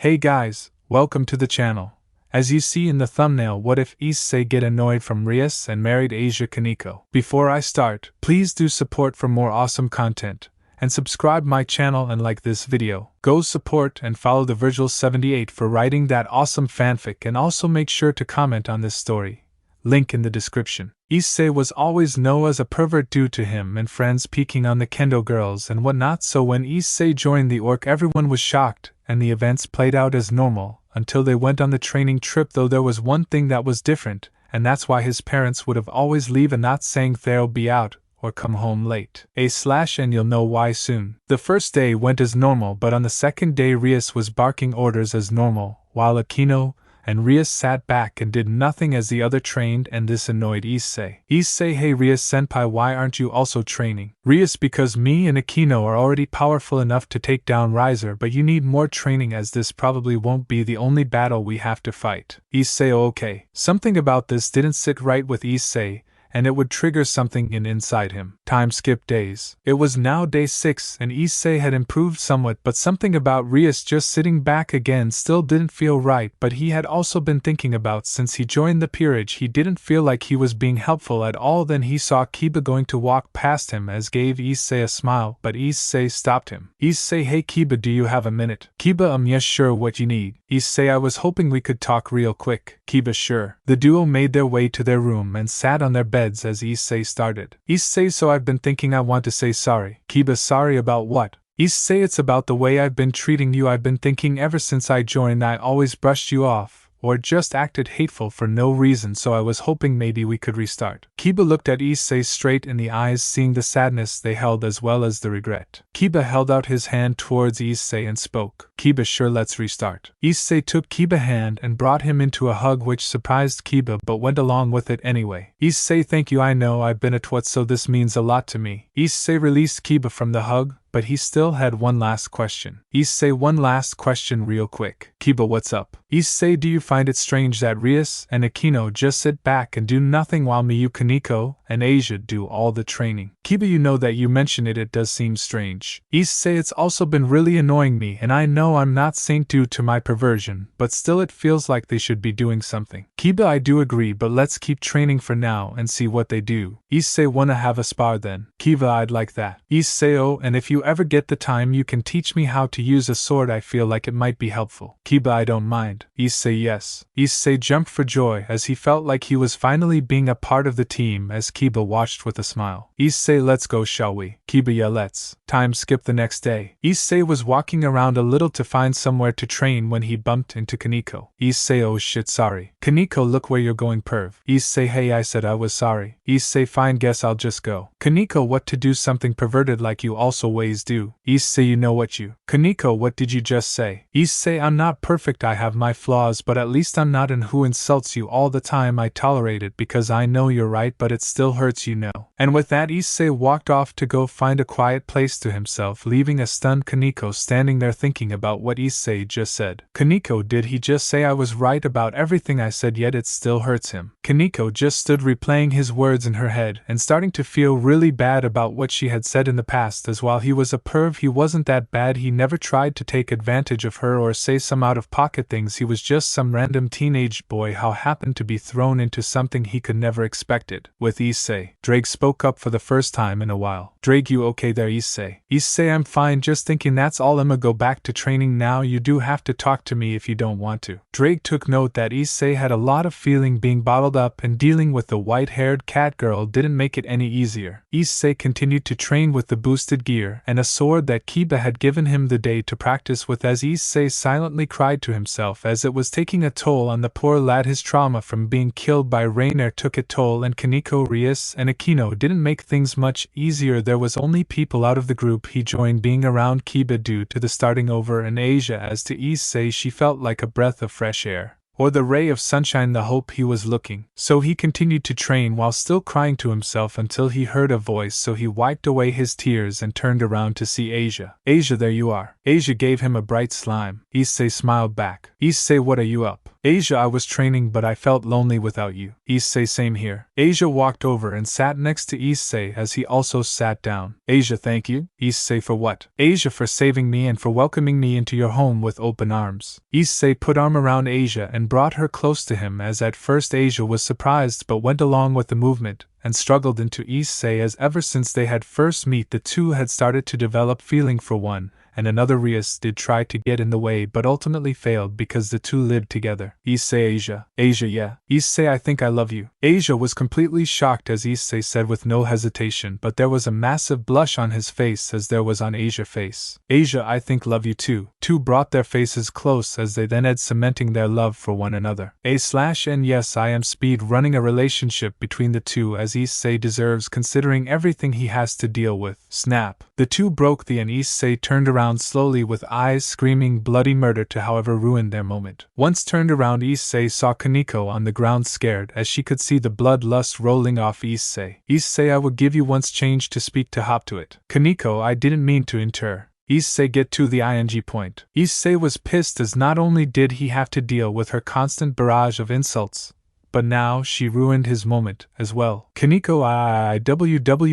Hey guys, welcome to the channel. As you see in the thumbnail, what if Issei get annoyed from Rias and married Aisa Koneko? Before I start, please do support for more awesome content, and subscribe my channel and like this video. Go support and follow the Virgil78 for writing that awesome fanfic, and also make sure to comment on this story. Link in the description. Issei was always known as a pervert due to him and friends peeking on the kendo girls and whatnot, so when Issei joined the orc everyone was shocked, and the events played out as normal, until they went on the training trip, though there was one thing that was different, and that's why his parents would have always leave a note saying they'll be out, or come home late. And you'll know why soon. The first day went as normal, but on the second day Rias was barking orders as normal, while Akino and Rias sat back and did nothing as the other trained, and this annoyed Issei. Issei, hey Rias senpai, why aren't you also training? Rias, because me and Akino are already powerful enough to take down Riser, but you need more training as this probably won't be the only battle we have to fight. Issei, okay. Something about this didn't sit right with Issei, and it would trigger something inside him. Time skipped days. It was now day 6, and Issei had improved somewhat, but something about Rias just sitting back again still didn't feel right. But he had also been thinking about, since he joined the peerage, he didn't feel like he was being helpful at all. Then he saw Kiba going to walk past him, as gave Issei a smile, but Issei stopped him. Issei, hey Kiba, do you have a minute? Kiba, yes sure, what you need? Issei, I was hoping we could talk real quick. Kiba, sure. The duo made their way to their room and sat on their beds as Issei started. Issei, so I've been thinking I want to say sorry. Kiba, sorry about what? Issei, it's about the way I've been treating you. I've been thinking ever since I joined I always brushed you off, or just acted hateful for no reason, so I was hoping maybe we could restart. Kiba looked at Issei straight in the eyes, seeing the sadness they held as well as the regret. Kiba held out his hand towards Issei and spoke. Kiba, sure, let's restart. Issei took Kiba's hand and brought him into a hug, which surprised Kiba but went along with it anyway. Issei, thank you, I know I've been a twat, so this means a lot to me. Issei released Kiba from the hug, but he still had one last question. Issei, one last question real quick. Kiba, what's up? Issei, do you find it strange that Rias and Akino just sit back and do nothing while Miyu, Koneko, and Asia do all the training? Kiba, you know that you mention it does seem strange. Issei, it's also been really annoying me, and I know I'm not saint due to my perversion, but still it feels like they should be doing something. Kiba, I do agree, but let's keep training for now and see what they do. Issei, wanna have a spar then? Kiba, I'd like that. Issei, oh, and if you ever get the time you can teach me how to use a sword, I feel like it might be helpful. Kiba, I don't mind. Issei, yes. Issei jumped for joy as he felt like he was finally being a part of the team, as Kiba watched with a smile. Issei, let's go, shall we? Kiba, yeah, let's. Time skipped the next day. Issei was walking around a little to find somewhere to train when he bumped into Koneko. Issei, oh shit, sorry. Koneko, look where you're going, perv. Issei, hey, I said I was sorry. Issei, fine, guess I'll just go. Koneko, what to do something perverted like you also ways do. Issei, you know what you. Koneko, what did you just say? Issei, I'm not perfect, I have my flaws, but at least I'm not an who insults you all the time. I tolerate it because I know you're right, but it still hurts, you know. And with that, Issei walked off to go find a quiet place to himself, leaving a stunned Koneko standing there thinking about what Issei just said. Koneko, did he just say I was right about everything I said, yet it still hurts him? Koneko just stood replaying his words in her head and starting to feel really bad about what she had said in the past, as while he was a perv, he wasn't that bad. He never tried to take advantage of her or say some out-of-pocket things. He was just some random teenage boy how happened to be thrown into something he could never expected. With Issei, Drake spoke up for the first time in a while. Drake, you okay there, Issei? Issei, I'm fine, just thinking that's all. I'ma go back to training now. You do have to talk to me if you don't want to. Drake took note that Issei had a lot of feeling being bottled up, and dealing with the white-haired cat girl didn't make it any easier. Issei continued to train with the boosted gear and a sword that Kiba had given him the day to practice with, as Issei silently cried to himself as it was taking a toll on the poor lad. His trauma from being killed by Rainier took a toll, and Koneko, Rias, and Akino didn't make things much easier. There was only people out of the group he joined being around Kiba due to the starting over, and Asia. As to Issei, she felt like a breath of fresh air, or the ray of sunshine, the hope he was looking. So he continued to train while still crying to himself until he heard a voice, so he wiped away his tears and turned around to see Asia. Asia, there you are. Asia gave him a bright smile. Issei smiled back. Issei, what are you up? Asia, I was training but I felt lonely without you. Issei, same here. Asia walked over and sat next to Issei as he also sat down. Asia, thank you. Issei, for what? Asia, for saving me and for welcoming me into your home with open arms. Issei put arm around Asia and brought her close to him, as at first Asia was surprised but went along with the movement and struggled into Issei, as ever since they had first met the two had started to develop feeling for one and another. Rias did try to get in the way but ultimately failed because the two lived together. Issei, Asia. Asia, yeah. Issei, I think I love you. Asia was completely shocked as Issei said with no hesitation, but there was a massive blush on his face as there was on Asia's face. Asia, I think love you too. Two brought their faces close as they then had cementing their love for one another. And yes, I am speed running a relationship between the two as Issei deserves considering everything he has to deal with. Snap. The two broke and Issei turned around slowly with eyes screaming bloody murder to however ruin their moment. Once turned around, Issei saw Koneko on the ground scared as she could see the bloodlust rolling off Issei. Issei, I will give you once change to speak to hop to it. Koneko, I didn't mean to inter. Issei, get to the ing point. Issei was pissed as not only did he have to deal with her constant barrage of insults, but now she ruined his moment as well. Koneko, I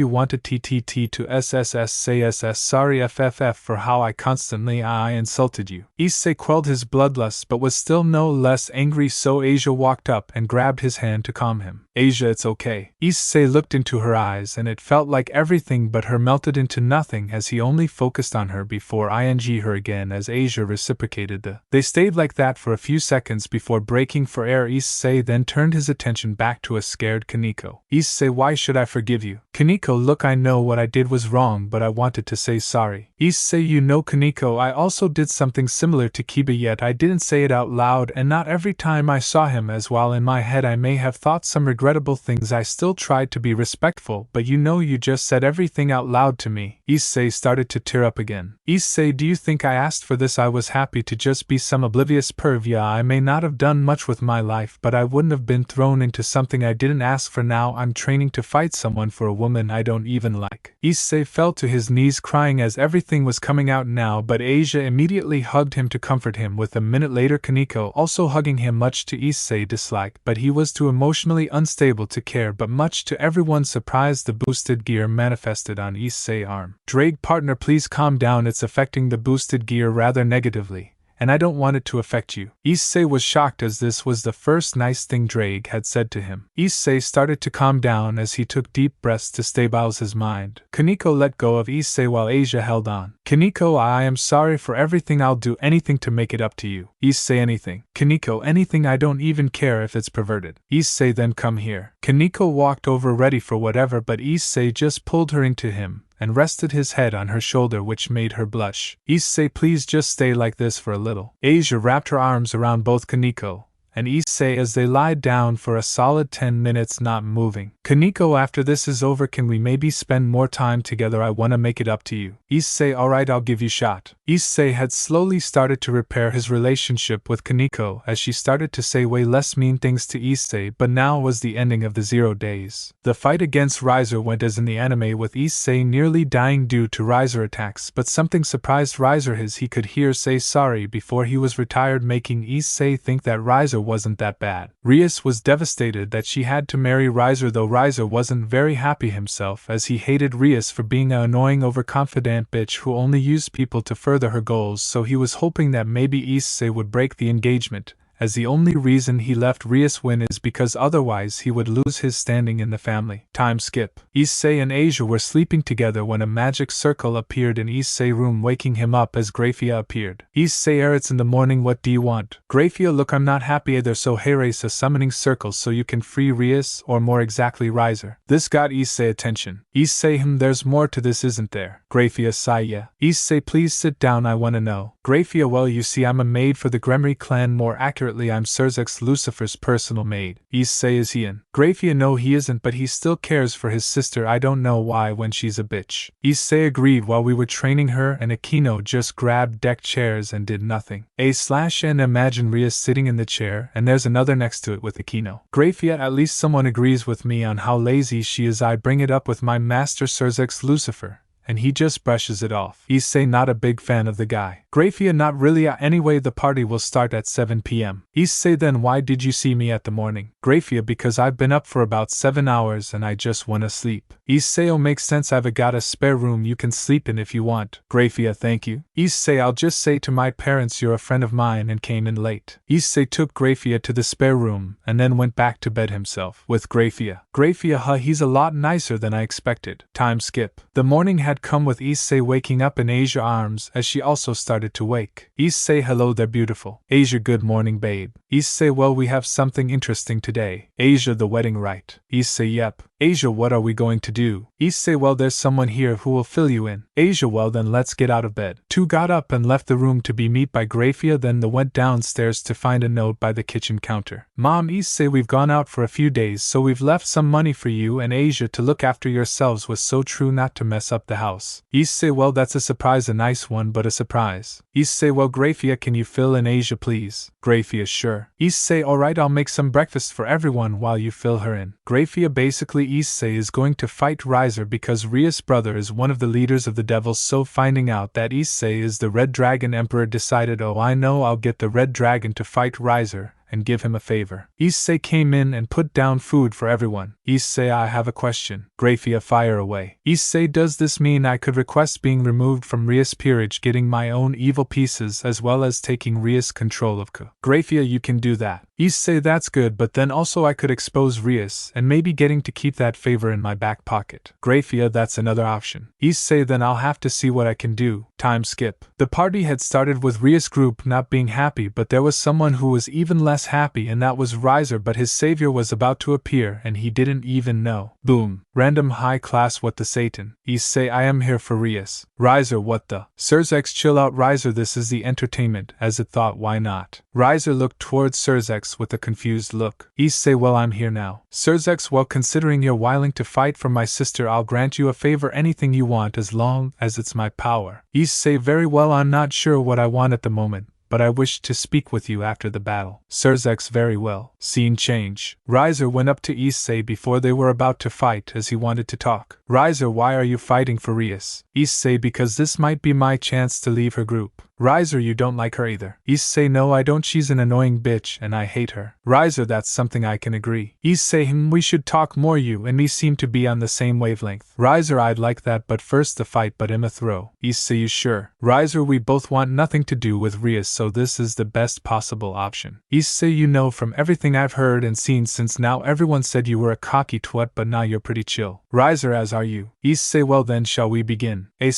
wanted TTT to SSS say SS sorry FFF for how I constantly insulted you. Issei quelled his bloodlust but was still no less angry, so Asia walked up and grabbed his hand to calm him. Asia, it's okay. Issei looked into her eyes and it felt like everything but her melted into nothing as he only focused on her before ing her again as Asia reciprocated They stayed like that for a few seconds before breaking for air. Issei then turned his attention back to a scared Koneko. Issei, why should I forgive you? Koneko, look, I know what I did was wrong but I wanted to say sorry. Issei, you know Koneko, I also did something similar to Kiba, yet I didn't say it out loud and not every time I saw him, as while in my head I may have thought some regrettable things I still tried to be respectful, but you just said everything out loud to me. Issei started to tear up again. Issei, do you think I asked for this? I was happy to just be some oblivious perv. Yeah, I may not have done much with my life but I wouldn't have been thrown into something I didn't ask for. Now I'm training to fight someone for a woman I don't even like. Issei fell to his knees crying as everything was coming out now, but Asia immediately hugged him to comfort him, with a minute later Koneko also hugging him, much to Issei's dislike, but he was too emotionally unstable to care. But much to everyone's surprise, the boosted gear manifested on Issei's arm. Drake, partner, please calm down, it's affecting the boosted gear rather negatively, and I don't want it to affect you. Issei was shocked as this was the first nice thing Drake had said to him. Issei started to calm down as he took deep breaths to stabilize his mind. Koneko let go of Issei while Asia held on. Koneko, I am sorry for everything, I'll do anything to make it up to you. Issei, anything. Koneko, anything, I don't even care if it's perverted. Issei, then come here. Koneko walked over ready for whatever, but Issei just pulled her into him and rested his head on her shoulder, which made her blush. Issei, please just stay like this for a little. Asia wrapped her arms around both Koneko and Issei as they lied down for a solid 10 minutes not moving. Koneko, after this is over can we maybe spend more time together? I wanna make it up to you. Issei, alright, I'll give you shot. Issei had slowly started to repair his relationship with Koneko as she started to say way less mean things to Issei, but now was the ending of the 0 days. The fight against Riser went as in the anime, with Issei nearly dying due to Riser attacks, but something surprised Riser as he could hear say sorry before he was retired, making Issei think that Riser wasn't that bad. Rias was devastated that she had to marry Riser, though Riser wasn't very happy himself as he hated Rias for being an annoying overconfident bitch who only used people to further her goals, so he was hoping that maybe Issei would break the engagement, as the only reason he left Rias win is because otherwise he would lose his standing in the family. Time skip. Issei and Asia were sleeping together when a magic circle appeared in Issei's room, waking him up as Grafia appeared. Issei, it's in the morning, what do you want? Grafia, look, I'm not happy either, so hey, race a summoning circle so you can free Rias, or more exactly Riser. This got Issei attention. Issei, there's more to this, isn't there? Grafia, sigh, yeah. Issei, please sit down, I wanna know. Grafia, well, you see, I'm a maid for the Gremry clan, more accurately I'm Surzex Lucifer's personal maid. Issei, is he in? Grafia, no he isn't, but he still cares for his sister, I don't know why when she's a bitch. Issei agreed. While we were training her and Akino just grabbed deck chairs and did nothing. A/N imagine Rias sitting in the chair and there's another next to it with Akino. Grafia, at least someone agrees with me on how lazy she is. I bring it up with my master Surzex Lucifer, and he just brushes it off. Issei not a big fan of the guy. Grafia not really. Anyway, the party will start at 7 p.m. Issei then why did you see me at the morning? Grafia because I've been up for about 7 hours and I just wanna sleep. Issei oh makes sense, I've got a spare room you can sleep in if you want. Grafia thank you. Issei I'll just say to my parents you're a friend of mine and came in late. Issei took Grafia to the spare room and then went back to bed himself with Grafia. Grafia he's a lot nicer than I expected. Time skip. The morning had come with Issei waking up in Asia's arms as she also started to wake. Issei hello there beautiful. Asia good morning babe. Issei well we have something interesting today. Asia the wedding rite. Issei yep. Asia what are we going to do? Issei well there's someone here who will fill you in. Asia well then let's get out of bed. Two got up and left the room to be met by Grafia, then they went downstairs to find a note by the kitchen counter. Mom Issei we've gone out for a few days so we've left some money for you and Asia to look after yourselves was so true not to mess up the house. Issei well that's a surprise, a nice one but a surprise. Issei well Grafia can you fill in Asia please? Grafia sure. Issei alright I'll make some breakfast for everyone while you fill her in. Grafia basically Issei is going to fight Riser because Rias' brother is one of the leaders of the devils, so finding out that Issei is the Red Dragon Emperor decided oh I know I'll get the Red Dragon to fight Riser and give him a favor. Issei came in and put down food for everyone. Issei I have a question. Grafia fire away. Issei does this mean I could request being removed from Rias' peerage, getting my own evil pieces as well as taking Rias' control of Ka? Grafia you can do that. Issei that's good but then also I could expose Rias and maybe getting to keep that favor in my back pocket. Grafia that's another option. Issei then I'll have to see what I can do. Time skip. The party had started with Rias' group not being happy but there was someone who was even less happy and that was Riser, but his savior was about to appear and he didn't even know. Boom. Random high class what the Satan. Issei I am here for Rias. Riser what the? Surzex chill out Riser this is the entertainment as it thought why not? Riser looked towards Surzex with a confused look. Issei well I'm here now. Surzex well considering you're willing to fight for my sister I'll grant you a favor, anything you want as long as it's my power. Issei very well I'm not sure what I want at the moment, but I wish to speak with you after the battle. Surzex very well. Scene change. Riser went up to Issei before they were about to fight as he wanted to talk. Riser why are you fighting for Rias? Issei because this might be my chance to leave her group. Riser you don't like her either. Issei no I don't, she's an annoying bitch and I hate her. Riser that's something I can agree. Issei we should talk more, you and me seem to be on the same wavelength. Riser I'd like that but first the fight but Emma throw. Issei you sure? Riser we both want nothing to do with Rias so this is the best possible option. Issei you know from everything I've heard and seen since now everyone said you were a cocky twat but now you're pretty chill. Riser as are you. Issei well then shall we begin? And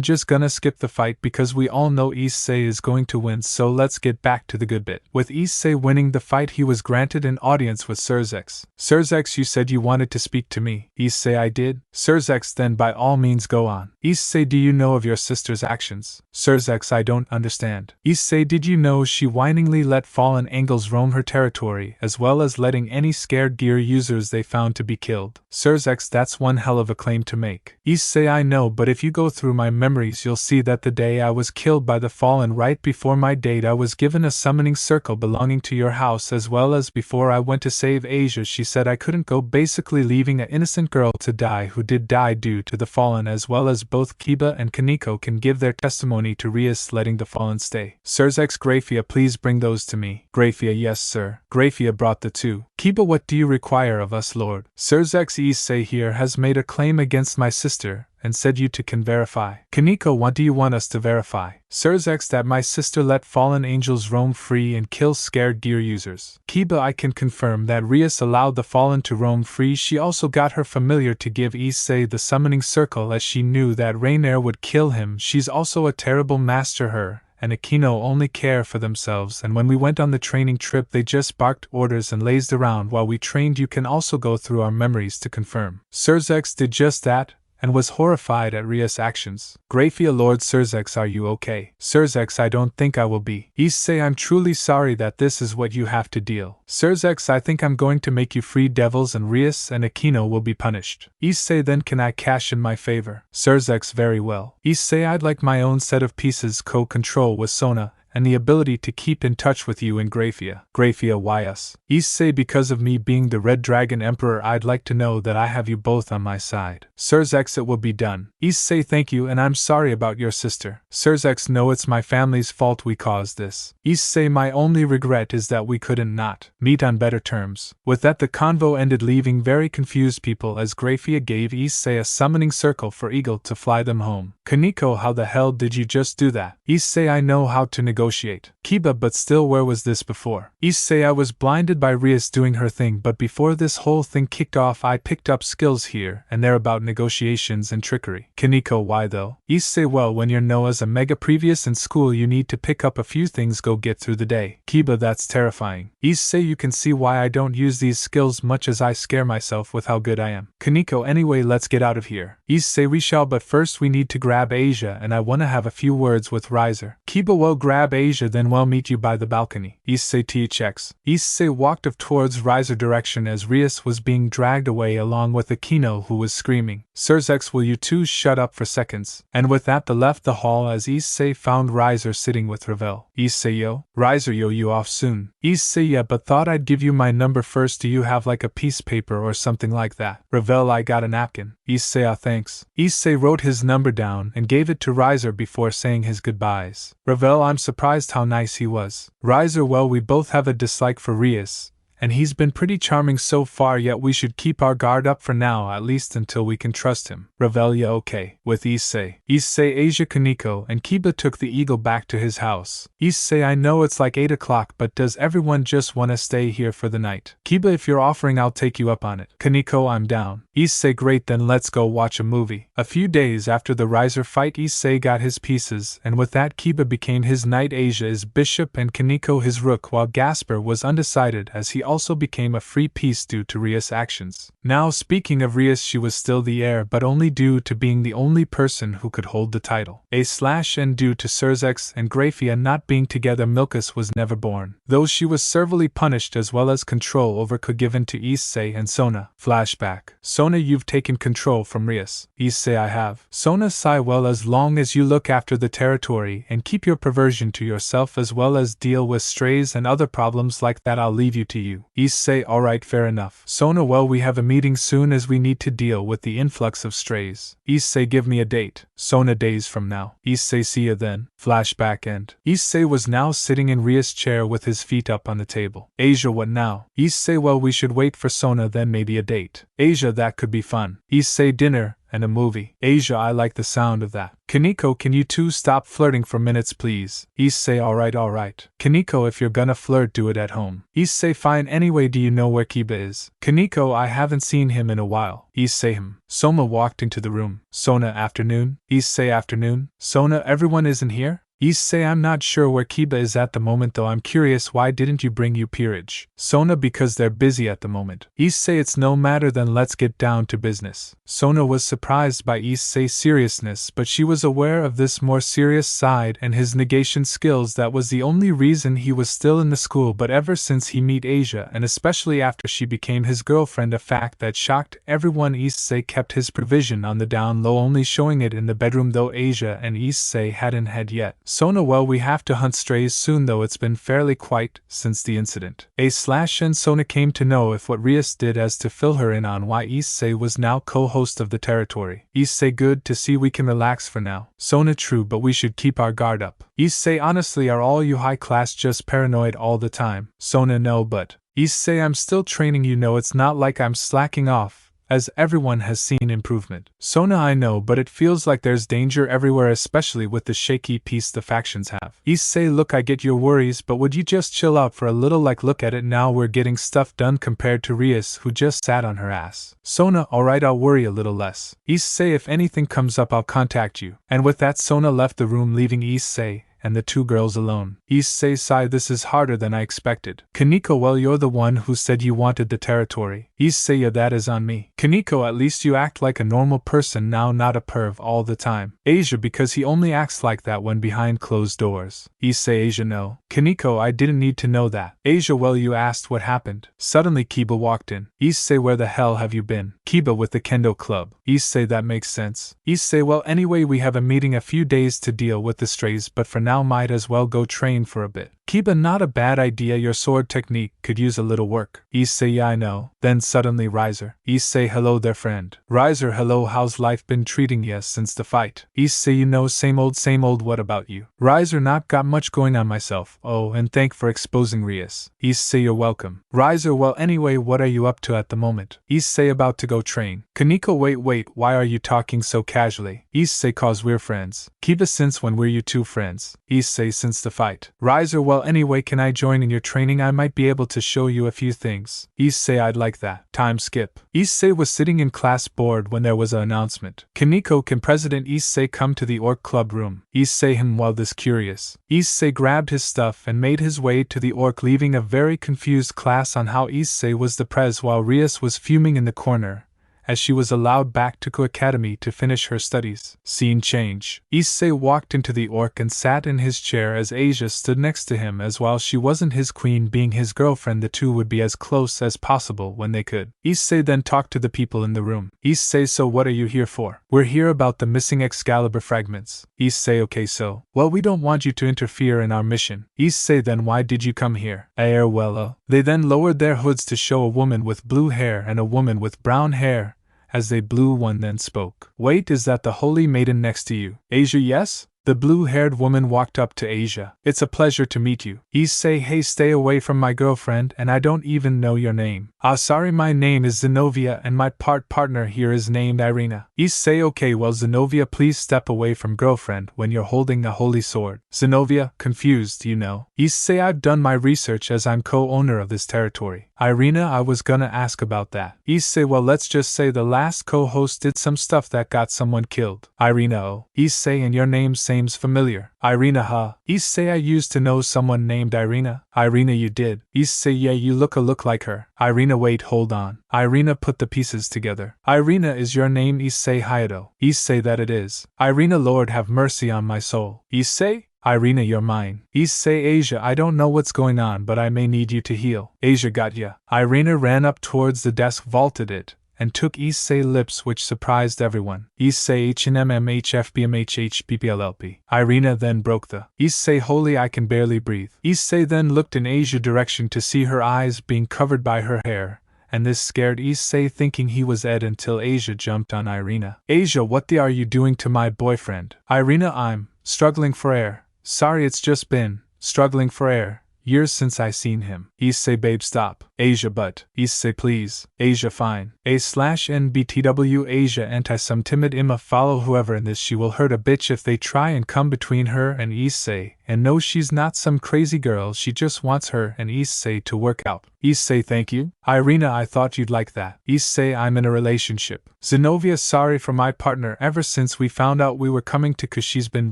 just gonna skip the fight because we all know Issei is going to win so let's get back to the good bit. With Issei winning the fight he was granted an audience with Surzex. Surzex you said you wanted to speak to me. Issei I did. Surzex then by all means go on. Issei do you know of your sister's actions? Surzex I don't understand. Issei did you know she whiningly let fallen angels roam her territory as well as letting any scared gear users they found to be killed? Surzex that's one hell of a claim to make. Issei I know but if you go through my memories you'll see that the day I was killed by the fallen right before my date I was given a summoning circle belonging to your house as well as before I went to save Asia she said I couldn't go, basically leaving an innocent girl to die who did die due to the fallen as well as both Kiba and Koneko can give their testimony to Rias letting the fallen stay. Surzex Grafia please bring those to me. Grafia yes sir. Grafia brought the two. Kiba what do you require of us lord? Surzex Issei here has made a claim against my sister and said you to can verify. Koneko what do you want us to verify? Surzex that my sister let fallen angels roam free and kill scared gear users. Kiba I can confirm that Rias allowed the fallen to roam free, she also got her familiar to give Issei the summoning circle as she knew that Rainier would kill him, she's also a terrible master her and Akino only care for themselves and when we went on the training trip they just barked orders and lazed around while we trained, you can also go through our memories to confirm. Surzex did just that and was horrified at Rias' actions. Grafia Lord Surzex are you okay? Surzex I don't think I will be. Issei I'm truly sorry that this is what you have to deal. Surzex I think I'm going to make you free devils and Rias and Akino will be punished. Issei then can I cash in my favor? Surzex very well. Issei I'd like my own set of pieces co-control with Sona and the ability to keep in touch with you and Grafia. Grafia, why us? Issei, because of me being the Red Dragon Emperor, I'd like to know that I have you both on my side. Sirs, it will be done. Issei, thank you, and I'm sorry about your sister. Sirs, no, it's my family's fault we caused this. Issei, my only regret is that we couldn't not meet on better terms. With that, the convo ended, leaving very confused people as Grafia gave Issei a summoning circle for Eagle to fly them home. Koneko, how the hell did you just do that? Issei, I know how to negotiate. Kiba, but still, where was this before? Issei, I was blinded by Rias doing her thing, but before this whole thing kicked off I picked up skills here and there about negotiations and trickery. Koneko, why though? Issei, well, when you're Noah's a mega previous in school you need to pick up a few things go get through the day. Kiba, that's terrifying. Issei, you can see why I don't use these skills much as I scare myself with how good I am. Koneko, anyway, let's get out of here. Issei, we shall, but first we need to grab Asia and I wanna have a few words with Riser. Kiba, well, grab Asia, then we'll meet you by the balcony. Issei THX. Issei walked up towards Riser direction as Rias was being dragged away along with Akino, who was screaming. Sirs, will you two shut up for seconds? And with that, they left the hall as Issei found Riser sitting with Ravel. Issei, yo? Riser, yo, you off soon? Issei, yeah, but thought I'd give you my number first. Do you have like a piece of paper or something like that? Ravel, I got a napkin. Issei, ah, thanks. Issei wrote his number down and gave it to Riser before saying his goodbyes. Ravel, I'm surprised how nice he was. Riser, well, we both have a dislike for Rias, and he's been pretty charming so far, yet we should keep our guard up for now, at least until we can trust him. Revelia, okay. With Issei, Asia, Koneko, and Kiba took the Eagle back to his house. Issei, I know it's like 8 o'clock, but does everyone just want to stay here for the night? Kiba, if you're offering, I'll take you up on it. Koneko, I'm down. Issei, great, then let's go watch a movie. A few days after the Riser fight, Issei got his pieces, and with that Kiba became his knight, Asia his bishop, and Koneko his rook, while Gasper was undecided as he also became a free piece due to Rias' actions. Now, speaking of Rias, she was still the heir, but only due to being the only person who could hold the title. And due to Sirs and Grafia not being together, Milkus was never born, though she was severely punished, as well as control over could given to Issei and Sona. Flashback. Sona, you've taken control from Rias. Issei, I have. Sona sigh, well, as long as you look after the territory and keep your perversion to yourself as well as deal with strays and other problems like that, I'll leave you to you. Issei, alright, fair enough. Sona, well, we have a meeting soon as we need to deal with the influx of strays. Issei, give me a date. Sona, days from now. Issei, see ya then. Flashback end. Issei was now sitting in Rias' chair with his feet up on the table. Asia, what now? Issei, well, we should wait for Sona, then maybe a date. Asia, that could be fun. Issei, dinner and a movie. Asia, I like the sound of that. Koneko, can you two stop flirting for minutes, please? Issei, alright. Koneko, if you're gonna flirt, do it at home. Issei, fine. Anyway, do you know where Kiba is? Koneko, I haven't seen him in a while. Issei, Soma walked into the room. Sona, afternoon. Issei, afternoon. Sona, everyone isn't here? Issei, I'm not sure where Kiba is at the moment, though I'm curious, why didn't you bring you peerage? Sona, because they're busy at the moment. Issei, it's no matter, then let's get down to business. Sona was surprised by Issei's seriousness, but she was aware of this more serious side and his negation skills. That was the only reason he was still in the school, but ever since he met Asia, and especially after she became his girlfriend, a fact that shocked everyone, Issei kept his provision on the down low, only showing it in the bedroom, though Asia and Issei hadn't had yet. Sona, well, we have to hunt strays soon, though it's been fairly quiet since the incident. And Sona came to know if what Rias did as to fill her in on why Issei was now co-host of the territory. Issei, good to see we can relax for now. Sona, true, but we should keep our guard up. Issei, honestly, are all you high class just paranoid all the time? Sona, no, but Issei, I'm still training, you know, it's not like I'm slacking off, as everyone has seen improvement. Sona, I know, but it feels like there's danger everywhere, especially with the shaky peace the factions have. Issei, look, I get your worries, but would you just chill out for a little? Like, look at it now, we're getting stuff done compared to Rias, who just sat on her ass. Sona, alright, I'll worry a little less. Issei, if anything comes up, I'll contact you. And with that, Sona left the room, leaving Issei and the two girls alone. Issei sighed, this is harder than I expected. Koneko, well, you're the one who said you wanted the territory. Issei, yeah, that is on me. Koneko, at least you act like a normal person now, not a perv all the time. Asia, because he only acts like that when behind closed doors. Issei, Asia, no. Koneko, I didn't need to know that. Asia, well, you asked what happened. Suddenly Kiba walked in. Issei, where the hell have you been? Kiba, with the kendo club. Issei, that makes sense. Issei, well, anyway, we have a meeting a few days to deal with the strays, but for now might as well go train train for a bit. Kiba, not a bad idea, your sword technique could use a little work. Issei, yeah, I know. Then suddenly Riser. Issei, hello there friend. Riser, hello, how's life been treating ya since the fight? Issei, you know, same old, what about you? Riser, not got much going on myself. Oh, and thank for exposing Rias. Issei, you're welcome. Riser, well anyway, what are you up to at the moment? Issei, about to go train. Koneko, wait, why are you talking so casually? Issei, cause we're friends. Kiba, since when were you two friends? Issei, since the fight. Riser, well anyway, can I join in your training? I might be able to show you a few things. Issei, I'd like that. Time skip. Issei was sitting in class bored when there was an announcement. Koneko, can President Issei come to the orc club room? Issei, well, this curious. Issei grabbed his stuff and made his way to the orc, leaving a very confused class on how Issei was the prez while Rias was fuming in the corner, as she was allowed back to Academy to finish her studies. Scene change. Issei walked into the orc and sat in his chair as Asia stood next to him, as while she wasn't his queen being his girlfriend, the two would be as close as possible when they could. Issei then talked to the people in the room. Issei, so what are you here for? We're here about the missing Excalibur fragments. Issei, okay, so, well, we don't want you to interfere in our mission. Issei, then why did you come here? They then lowered their hoods to show a woman with blue hair and a woman with brown hair. As they blew, one then spoke. Wait, is that the holy maiden next to you? Asia, yes? The blue-haired woman walked up to Asia. It's a pleasure to meet you. Issei, hey, stay away from my girlfriend, and I don't even know your name. Sorry, my name is Zenobia and my partner here is named Irina. Issei, okay, well Zenobia, please step away from girlfriend when you're holding a holy sword. Zenobia, confused, you know. Issei, I've done my research as I'm co-owner of this territory. Irina, I was gonna ask about that. Issei, well, let's just say the last co-host did some stuff that got someone killed. Irina, oh. Issei, and your name seems familiar. Irina, huh? Issei, I used to know someone named Irina. Irina, you did. Issei, yeah, you look like her. Irina, wait, hold on. Irina, put the pieces together. Irina, is your name Issei Hayato? Issei, that it is. Irina, Lord have mercy on my soul. Issei? Irina, you're mine. Issei, Asia, I don't know what's going on, but I may need you to heal. Asia, got ya. Irina ran up towards the desk, vaulted it, and took Issei lips, which surprised everyone. Issei HNMMHFBMHHPPLLP. Irina then broke the Issei, holy, I can barely breathe. Issei then looked in Asia's direction to see her eyes being covered by her hair, and this scared Issei, thinking he was Ed, until Asia jumped on Irina. Asia, what the are you doing to my boyfriend? Irina, I'm struggling for air. Sorry, it's just been struggling for air. Years since I seen him. Issei, babe, stop. Asia, but. Issei, please. Asia, fine. A/NBTW Asia, anti-some timid Imma, follow whoever in this, she will hurt a bitch if they try and come between her and Issei, and no, she's not some crazy girl, she just wants her and Issei to work out. Issei, thank you. Irina, I thought you'd like that. Issei, I'm in a relationship. Zenobia, sorry for my partner, ever since we found out we were coming to, 'cause she's been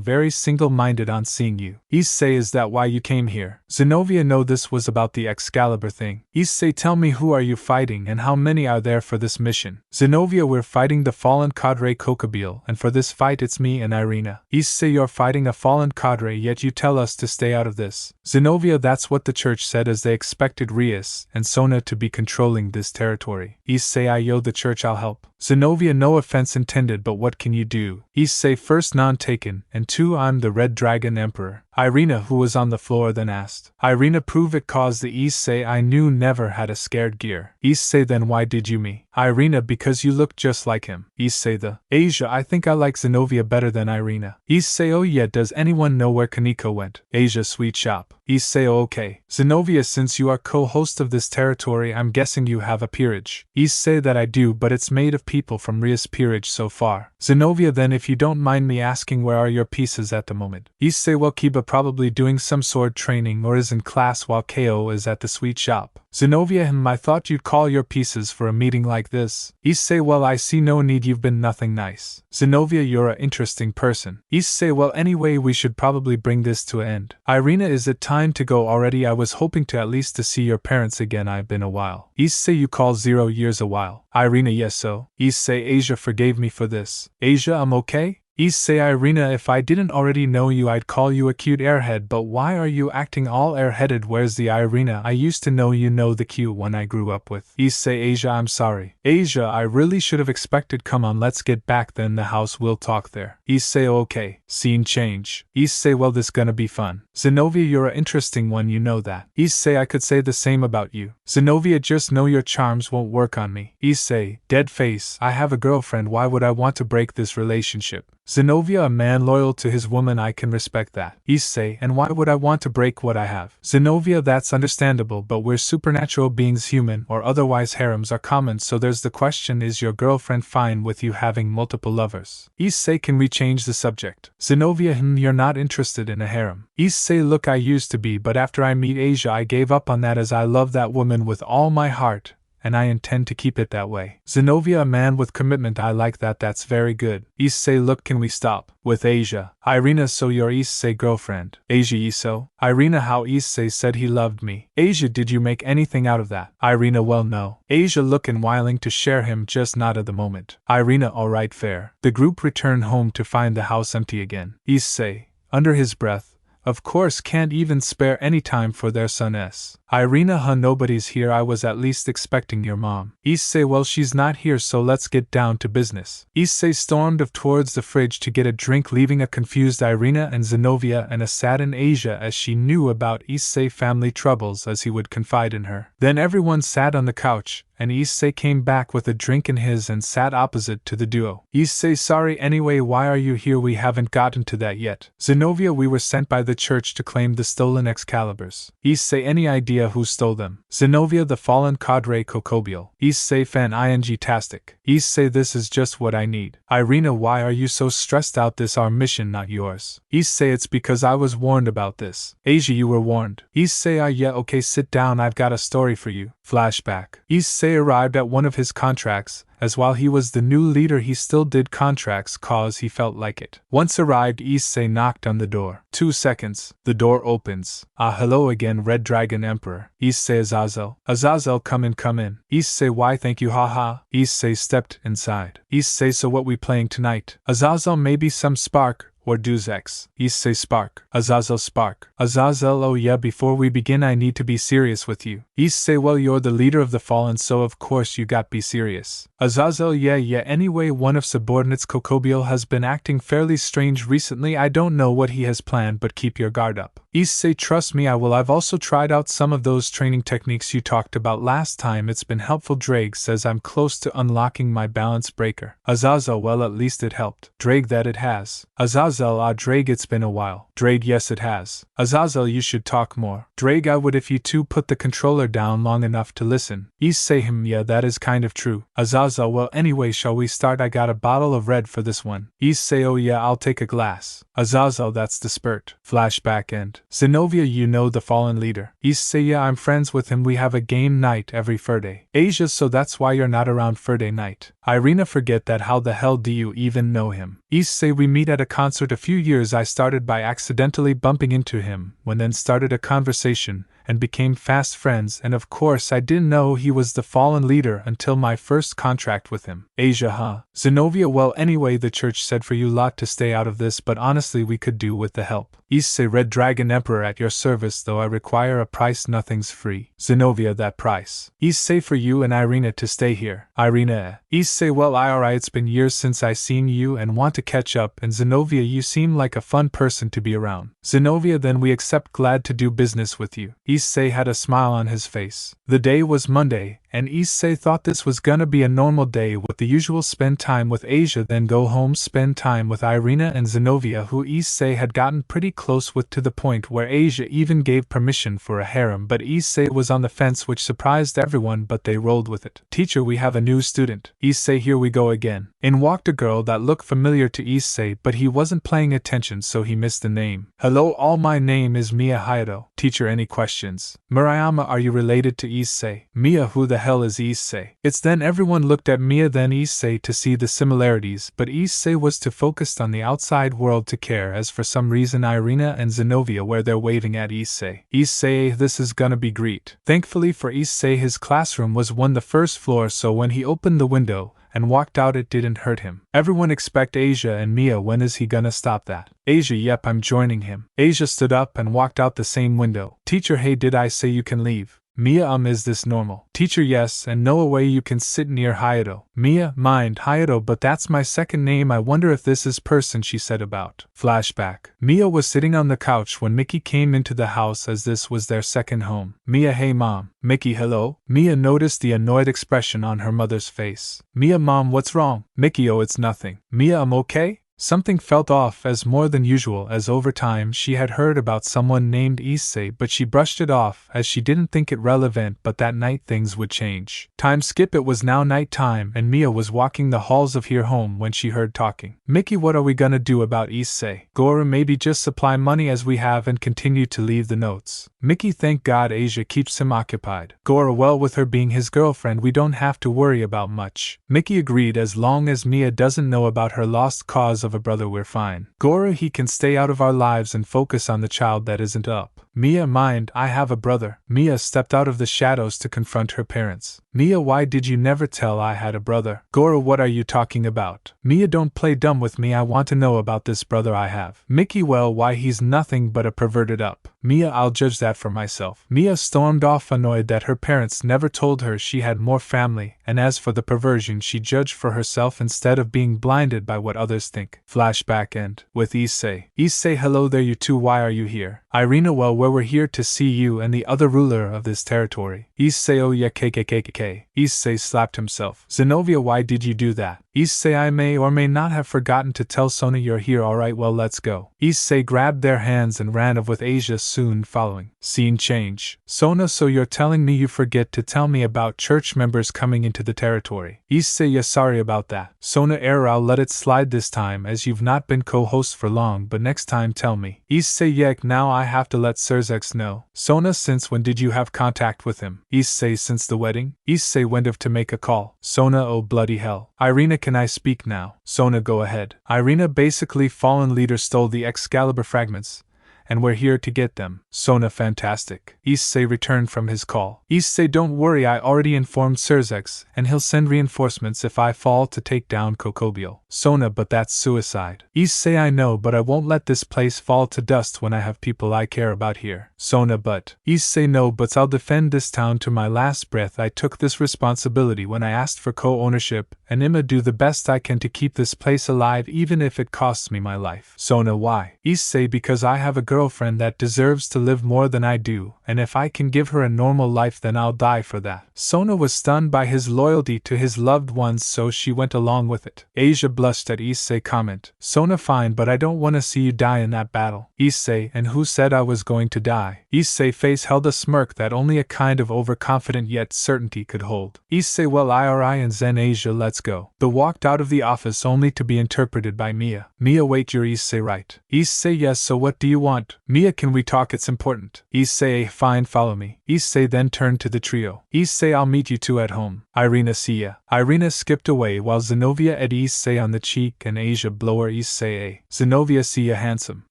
very single-minded on seeing you. Issei, is that why you came here? Zenobia, no, this was about the Excalibur thing. Issei, tell me, who are you fighting and how many are there for this mission? Zenobia, we're fighting the fallen cadre Kokabiel, and for this fight it's me and Irina. Issei, you're fighting a fallen cadre, yet you tell us to stay out of this. Zenobia, that's what the church said, as they expected Rias and Sona to be controlling this territory. Issei, yo, the church, I'll help. Zenobia, no offense intended, but what can you do? Issei, first, none taken, and two, I'm the Red Dragon Emperor. Irina, who was on the floor, then asked. Irina, prove it, cause the Issei I knew never had a scared gear. Issei, then why did you me? Irina, because you look just like him. Issei, the Asia, I think I like Zenobia better than Irina. Issei, oh yeah, does anyone know where Koneko went? Asia, sweet shop. Issei, oh okay. Zenobia, since you are co-host of this territory, I'm guessing you have a peerage. Issei, that I do, but it's made of people from Rias' peerage so far. Zenobia, then if you don't mind me asking, where are your pieces at the moment? Issei, well, Kiba probably doing some sword training or is in class while KO is at the sweet shop. Zenobia, I thought you'd call your pieces for a meeting like this. Issei, well, I see no need, you've been nothing nice. Zenobia, you're a interesting person. Issei, well, anyway, we should probably bring this to an end. Irina, is it time to go already? I was hoping to at least to see your parents again, I've been a while. Issei, you call 0 years a while. Irina, yes, so. Issei, Asia forgave me for this. Asia, I'm okay? Issei Irina, if I didn't already know you I'd call you a cute airhead, but why are you acting all airheaded? Where's the Irina I used to know? You know, the cute one I grew up with. Issei, Asia, I'm sorry. Asia, I really should have expected. Come on, let's get back then the house, we'll talk there. Issei, okay. Scene change. Issei, well, this gonna be fun. Zenobia, you're a interesting one, you know that. Issei, I could say the same about you. Zenobia, just know your charms won't work on me. Issei, dead face, I have a girlfriend, why would I want to break this relationship? Zenobia, a man loyal to his woman, I can respect that. Issei, and why would I want to break what I have? Zenobia, that's understandable, but we're supernatural beings, human or otherwise. Harems are common, so there's the question, is your girlfriend fine with you having multiple lovers? Issei, can we change the subject? Zenobia, you're not interested in a harem. Issei, look, I used to be, but after I meet Asia I gave up on that as I love that woman with all my heart, and I intend to keep it that way. Zenobia, a man with commitment, I like that, that's very good. Issei, look, can we stop with Asia? Irina, so you're Issei girlfriend. Asia, Iso? Irina, how Issei said he loved me. Asia, did you make anything out of that? Irina, well, no. Asia, looking willing to share him, just not at the moment. Irina, alright, fair. The group returned home to find the house empty again. Issei, under his breath, of course, can't even spare any time for their son S. Irina, nobody's here, I was at least expecting your mom. Issei, well, she's not here, so let's get down to business. Issei stormed towards the fridge to get a drink, leaving a confused Irina and Zenobia and a saddened Asia, as she knew about Issei family troubles as he would confide in her. Then everyone sat on the couch, and Issei came back with a drink in his and sat opposite to the duo. Issei, sorry, anyway, why are you here? We haven't gotten to that yet. Zenobia, we were sent by the church to claim the stolen Excaliburs. Issei, any idea who stole them? Zenobia, the fallen cadre Kokabiel. Issei, fan ing-tastic. Issei, this is just what I need. Irina, why are you so stressed out? This our mission, not yours. Issei, it's because I was warned about this. Asia, you were warned. Issei, yeah, okay, sit down, I've got a story for you. Flashback. Issei arrived at one of his contracts, as while he was the new leader he still did contracts cause he felt like it. Once arrived, Issei knocked on the door. 2 seconds, the door opens. Hello again, Red Dragon Emperor. Issei, Azazel. Azazel, come in, come in. Issei, why thank you, haha. Issei stepped inside. Issei, so what we playing tonight? Azazel, maybe some Spark or Deus Ex. Issei, Spark. Azazel, Spark. Azazel, oh yeah, before we begin I need to be serious with you. Issei, well, you're the leader of the fallen, so of course you got be serious. Azazel, yeah, anyway, one of subordinates Kokabiel has been acting fairly strange recently. I don't know what he has planned, but keep your guard up. Issei, trust me, I will. I've also tried out some of those training techniques you talked about last time. It's been helpful. Drake says I'm close to unlocking my balance breaker. Azazel, well, at least it helped. Drake, that it has. Azazel, Drake, it's been a while. Drake, yes it has. Azazel, you should talk more. Drake, I would if you two put the controller down long enough to listen. Issei, yeah, that is kind of true. Azazel, well, anyway, shall we start? I got a bottle of red for this one. Issei, oh yeah, I'll take a glass. Azazel, that's the spurt. Flashback end. Zenobia, you know the fallen leader. Issei, yeah, I'm friends with him. We have a game night every Friday. Asia, so that's why you're not around Friday night. Irina, forget that. How the hell do you even know him? Issei, we meet at a concert a few years. I started by accidentally bumping into him, when then started a conversation, and became fast friends, and of course I didn't know he was the fallen leader until my first contract with him. Asia, Zenobia, well, anyway, the church said for you lot to stay out of this, but honestly we could do with the help. Issei, Red Dragon Emperor, at your service, though I require a price. Nothing's free. Zenobia, that price. Issei, for you and Irina to stay here. Irina, Issei, well, alright, it's been years since I seen you and want to catch up, and Zenobia, you seem like a fun person to be around. Zenobia, then we accept, glad to do business with you. Issei had a smile on his face. The day was Monday, and Issei thought this was gonna be a normal day with the usual spend time with Asia, then go home, spend time with Irina and Zenobia, who Issei had gotten pretty close with, to the point where Asia even gave permission for a harem, but Issei was on the fence, which surprised everyone, but they rolled with it. Teacher, we have a new student. Issei, here we go again. In walked a girl that looked familiar to Issei, but he wasn't paying attention, so he missed the name. Hello all, my name is Mia Hayato. Teacher, any questions? Murayama, are you related to Issei? Mia, who the hell is Issei? It's then everyone looked at Mia then Issei to see the similarities, but Issei was too focused on the outside world to care, as for some reason Irina and Zenobia were there waving at Issei. Issei, this is gonna be great. Thankfully for Issei, his classroom was on the first floor, so when he opened the window and walked out. It didn't hurt him. Everyone expect Asia and Mia. When is he gonna stop that? Asia, yep, I'm joining him. Asia stood up and walked out the same window. Teacher, hey, did I say you can leave? Mia, is this normal? Teacher, yes, and no way you can sit near Hayato. Mia, mind, Hayato, but that's my second name. I wonder if this is person she said about. Flashback. Mia was sitting on the couch when Mickey came into the house, as this was their second home. Mia, hey mom. Mickey, hello? Mia noticed the annoyed expression on her mother's face. Mia, mom, what's wrong? Mickey, oh, it's nothing. Mia, I'm okay? Something felt off as more than usual, as over time she had heard about someone named Issei, but she brushed it off as she didn't think it relevant. But that night things would change. Time skip, it was now night time and Mia was walking the halls of her home when she heard talking. Mickey, what are we gonna do about Issei? Goro, maybe just supply money as we have and continue to leave the notes. Mickey, thank God Asia keeps him occupied. Goro, well, with her being his girlfriend we don't have to worry about much. Mickey agreed, as long as Mia doesn't know about her lost cause of a brother we're fine. Goro, he can stay out of our lives and focus on the child that isn't up. Mia, mind, I have a brother. Mia stepped out of the shadows to confront her parents. Mia, why did you never tell I had a brother? Goro, what are you talking about? Mia, don't play dumb with me. I want to know about this brother I have. Mickey, well, why, he's nothing but a perverted up. Mia, I'll judge that for myself. Mia stormed off, annoyed that her parents never told her she had more family, and as for the perversion she judged for herself instead of being blinded by what others think. Flashback end. With Issei. Issei, hello there you two, why are you here? Irina, well, we're here to see you and the other ruler of this territory. Issei, oh yeah, KKKK. Issei slapped himself. Zenobia, why did you do that? Issei, I may or may not have forgotten to tell Sona you're here. Alright, well, let's go. Issei grabbed their hands and ran off with Asia soon following. Scene change. Sona, so you're telling me you forget to tell me about church members coming into the territory. Issei, yeah, sorry about that. Sona, error, I'll let it slide this time as you've not been co-host for long, but next time tell me. Issei, yek, now I have to let Serzex know. Sona, since when did you have contact with him? Issei, since the wedding. Issei went off to make a call. Sona, oh bloody hell. Irina, can I speak now? Sona, go ahead. Irina, basically fallen leader stole the Excalibur fragments, and we're here to get them. Sona, fantastic. Issei returned from his call. Issei, don't worry, I already informed Serzex, and he'll send reinforcements if I fall to take down Kokabiel. Sona, but that's suicide. Issei, I know, but I won't let this place fall to dust when I have people I care about here. Sona, but. Issei, no, but I'll defend this town to my last breath. I took this responsibility when I asked for co-ownership, and I'ma do the best I can to keep this place alive even if it costs me my life. Sona, why? Issei, because I have a girlfriend that deserves to live more than I do, and if I can give her a normal life then I'll die for that. Sona was stunned by his loyalty to his loved ones, so she went along with it. Asia blushed at Issei's comment. Sona, fine, but I don't want to see you die in that battle. Issei, and who said I was going to die? Issei's face held a smirk that only a kind of overconfident yet certainty could hold. Issei, well, Iri and Zen. Asia, let's go. They walked out of the office only to be interpreted by Mia. Mia, wait, you're Issei, right? Issei, yes, so what do you want? Mia, can we talk? It's important. Issei, fine, follow me. Issei then turned to the trio. Issei, I'll meet you two at home. Irina, see ya. Irina skipped away while Zenobia at Issei on the cheek and Asia blower Issei. Zenobia, see ya, handsome.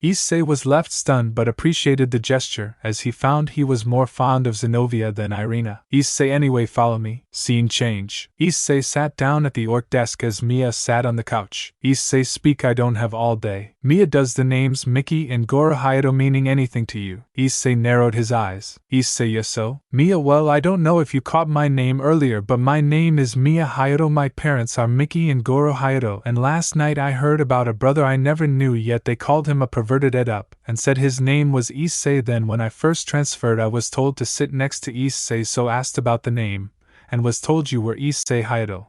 Issei was left stunned but appreciated the gesture as he found he was more fond of Zenobia than Irina. Issei, anyway, follow me. Scene change. Issei sat down at the orc desk as Mia sat on the couch. Issei, speak, I don't have all day. Mia, does the names Mickey and Goro Hayato meaning anything to you? Issei narrowed his eyes. Issei, yes, so? Mia, well, I don't know if you caught my name earlier, but my name is Mia Hayato. My parents are Mickey and Goro Hayato, and last night I heard about a brother I never knew yet. They called him a perverted ed-up, and said his name was Issei. Then when I first transferred I was told to sit next to Issei, so asked about the name, and was told you were Issei Hayato,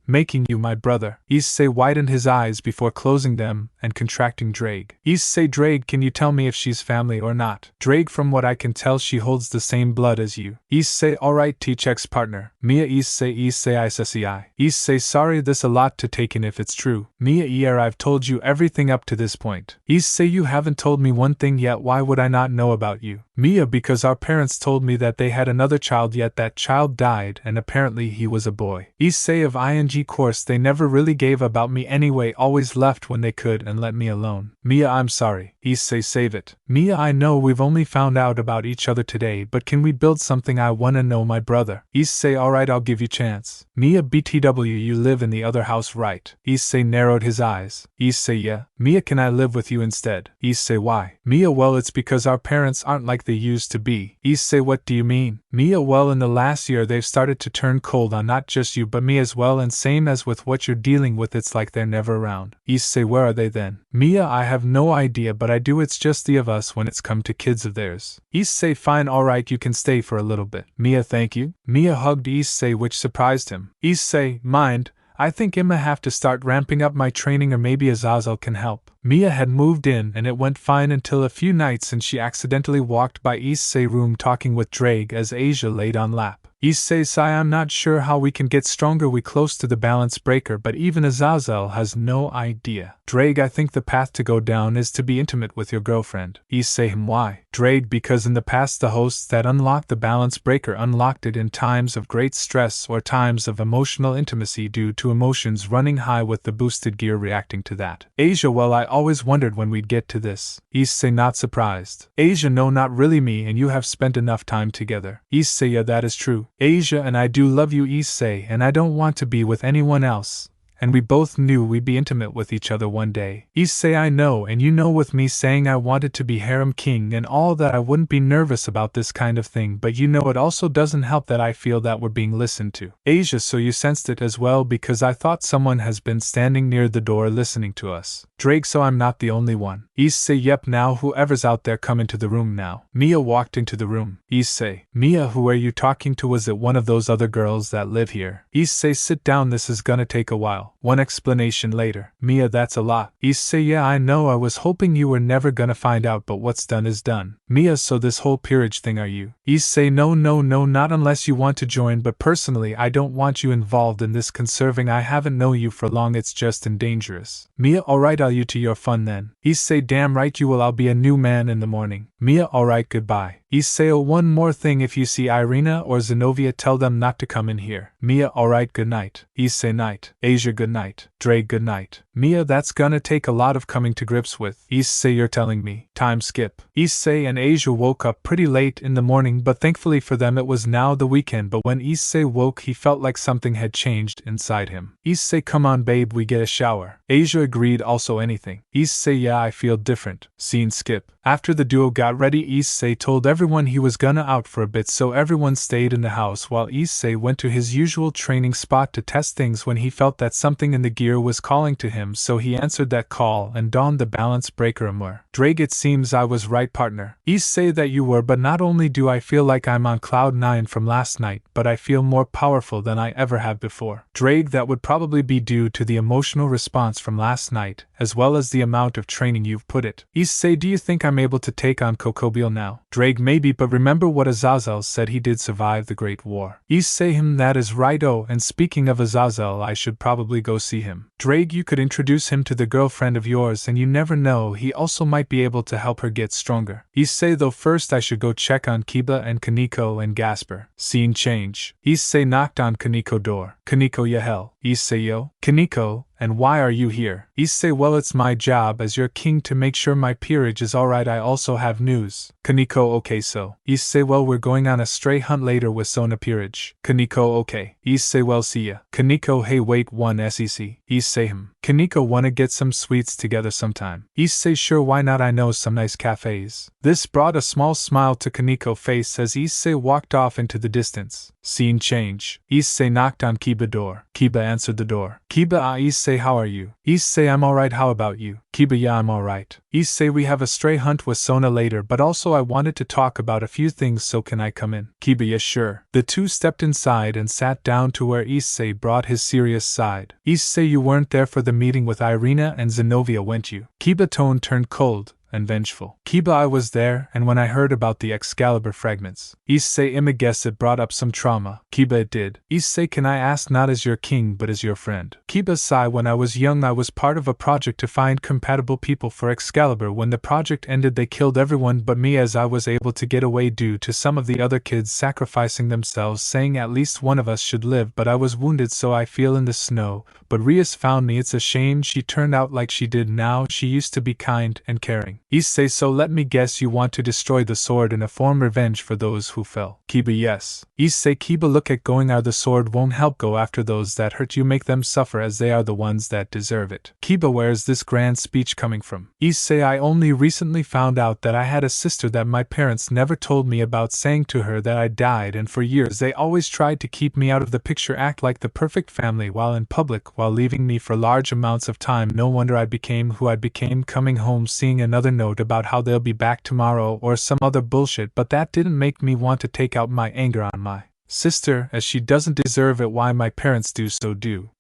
making you my brother. Issei widened his eyes before closing them and contracting. Drake. Issei, Drake, can you tell me if she's family or not? Drake, from what I can tell she holds the same blood as you. Issei, alright, teach ex-partner. Mia, Issei Issei. Issei, sorry, this a lot to take in if it's true. Mia, I've told you everything up to this point. Issei, you haven't told me one thing yet. Why would I not know about you? Mia, because our parents told me that they had another child, yet that child died and apparently he was a boy. Issei, of ing course they never really gave about me anyway, always left when they could and let me alone. Mia, I'm sorry. Issei, save it. Mia, I know we've only found out about each other today, but can we build something? I wanna know my brother. Issei, alright, I'll give you chance. Mia, BTW, you live in the other house, right? Issei narrowed his eyes. Issei, yeah. Mia, can I live with you instead? Issei, why? Mia, well, it's because our parents aren't like they used to be. Issei, what do you mean? Mia, well, in the last year they've started to turn cold on not just you but me as well, and same as with what you're dealing with, it's like they're never around. Issei, where are they then? Mia, I have no idea, but I do, it's just the of us when it's come to kids of theirs. Issei, fine, alright, you can stay for a little bit. Mia, thank you. Mia hugged Issei, which surprised him. Issei, mind, I think I'ma have to start ramping up my training, or maybe Azazel can help. Mia had moved in and it went fine until a few nights and she accidentally walked by Issei's room talking with Drake as Asia laid on lap. Issei, sigh, I'm not sure how we can get stronger, we close to the balance breaker, but even Azazel has no idea. Drake, I think the path to go down is to be intimate with your girlfriend. Issei, why? Drake, because in the past the hosts that unlocked the balance breaker unlocked it in times of great stress or times of emotional intimacy due to emotions running high with the boosted gear reacting to that. Asia, well, I always wondered when we'd get to this. Issei, not surprised. Asia, no, not really, me and you have spent enough time together. Issei, yeah, that is true. Asia, and I do love you, Issei, and I don't want to be with anyone else. And we both knew we'd be intimate with each other one day. Issei, I know, and you know, with me saying I wanted to be harem king and all that, I wouldn't be nervous about this kind of thing, but you know it also doesn't help that I feel that we're being listened to. Asia, so you sensed it as well, because I thought someone has been standing near the door listening to us. Drake, so I'm not the only one. Issei, yep, now whoever's out there come into the room now. Mia walked into the room. Issei, Mia, who are you talking to? Was it one of those other girls that live here? Issei, sit down, this is gonna take a while. One explanation later. Mia, that's a lot. Issei, yeah, I know, I was hoping you were never gonna find out, but what's done is done. Mia, so this whole peerage thing, are you? Issei, no, not unless you want to join, but personally I don't want you involved in this conserving. I haven't known you for long, it's just dangerous. Mia, alright, I'll you to your fun then. Issei, damn right you will, I'll be a new man in the morning. Mia, alright, goodbye. Issei, oh, one more thing, if you see Irina or Zenobia, tell them not to come in here. Mia, alright, good night. Issei, night. Asia, good night. Drake, good night. Mia, that's gonna take a lot of coming to grips with. Issei, you're telling me. Time skip. Issei and Asia woke up pretty late in the morning, but thankfully for them it was now the weekend. But when Issei woke, he felt like something had changed inside him. Issei, come on babe, we get a shower. Asia agreed, also anything. Issei, yeah, I feel different. Scene skip. After the duo got ready, Issei told everyone he was gonna out for a bit, so everyone stayed in the house while Issei went to his usual training spot to test things when he felt that something in the gear was calling to him, so he answered that call and donned the balance breaker armor. Drake, it seems I was right, partner. Issei, that you were, but not only do I feel like I'm on cloud 9 from last night, but I feel more powerful than I ever have before. Drake, that would probably be due to the emotional response from last night, as well as the amount of training you've put it. Issei, do you think I'm able to take on Kokabiel now? Drake, maybe, but remember what Azazel said, he did survive the Great War. Issei, that is right. Oh, and speaking of Azazel, I should probably go see him. Drake, you could introduce him to the girlfriend of yours, and you never know, he also might be able to help her get stronger. Issei, though first I should go check on Kiba and Koneko and Gasper. Scene change. Issei knocked on Koneko's door. Koneko, ya hell. Issei, yo. Koneko, and why are you here? Issei, well, it's my job as your king to make sure my peerage is alright. I also have news. Koneko, okay, so. Issei, well, we're going on a stray hunt later with Sona peerage. Koneko, okay. Issei, well, see ya. Koneko, hey, wait, one sec. Issei, Koneko, wanna get some sweets together sometime? Issei, sure, why not, I know some nice cafes. This brought a small smile to Koneko's face as Issei walked off into the distance. Scene change. Issei knocked on Kiba's door. Kiba answered the door. Kiba, Issei, how are you? Issei, I'm alright, how about you? Kiba, yeah, I'm alright. Issei, we have a stray hunt with Sona later, but also I wanted to talk about a few things, so can I come in? Kiba, yeah, sure. The two stepped inside and sat down to where Issei brought his serious side. Issei, you weren't there for the meeting with Irina and Zenobia, weren't you? Kiba's tone turned cold and vengeful. Kiba, I was there, and when I heard about the Excalibur fragments. Issei, I guess it brought up some trauma. Kiba, it did. Issei, can I ask, not as your king but as your friend? Kiba, sigh, when I was young I was part of a project to find compatible people for Excalibur. When the project ended they killed everyone but me, as I was able to get away due to some of the other kids sacrificing themselves, saying at least one of us should live, but I was wounded, so I feel in the snow, but Rias found me. It's a shame she turned out like she did now. She used to be kind and caring. Issei, so let me guess you want to destroy the sword in a form revenge for those who fell. Kiba, yes. Issei, Kiba, look at going out. The sword won't help. Go after those that hurt you, make them suffer as they are the ones that deserve it. Kiba, where's this grand speech coming from? Issei, I only recently found out that I had a sister that my parents never told me about, saying to her that I died, and for years they always tried to keep me out of the picture, act like the perfect family while in public, while leaving me for large amounts of time. No wonder I became who I became. Coming home, seeing another note about how they'll be back tomorrow or some other bullshit, but that didn't make me want to take out my anger on my sister, as she doesn't deserve it. Why my parents do so do.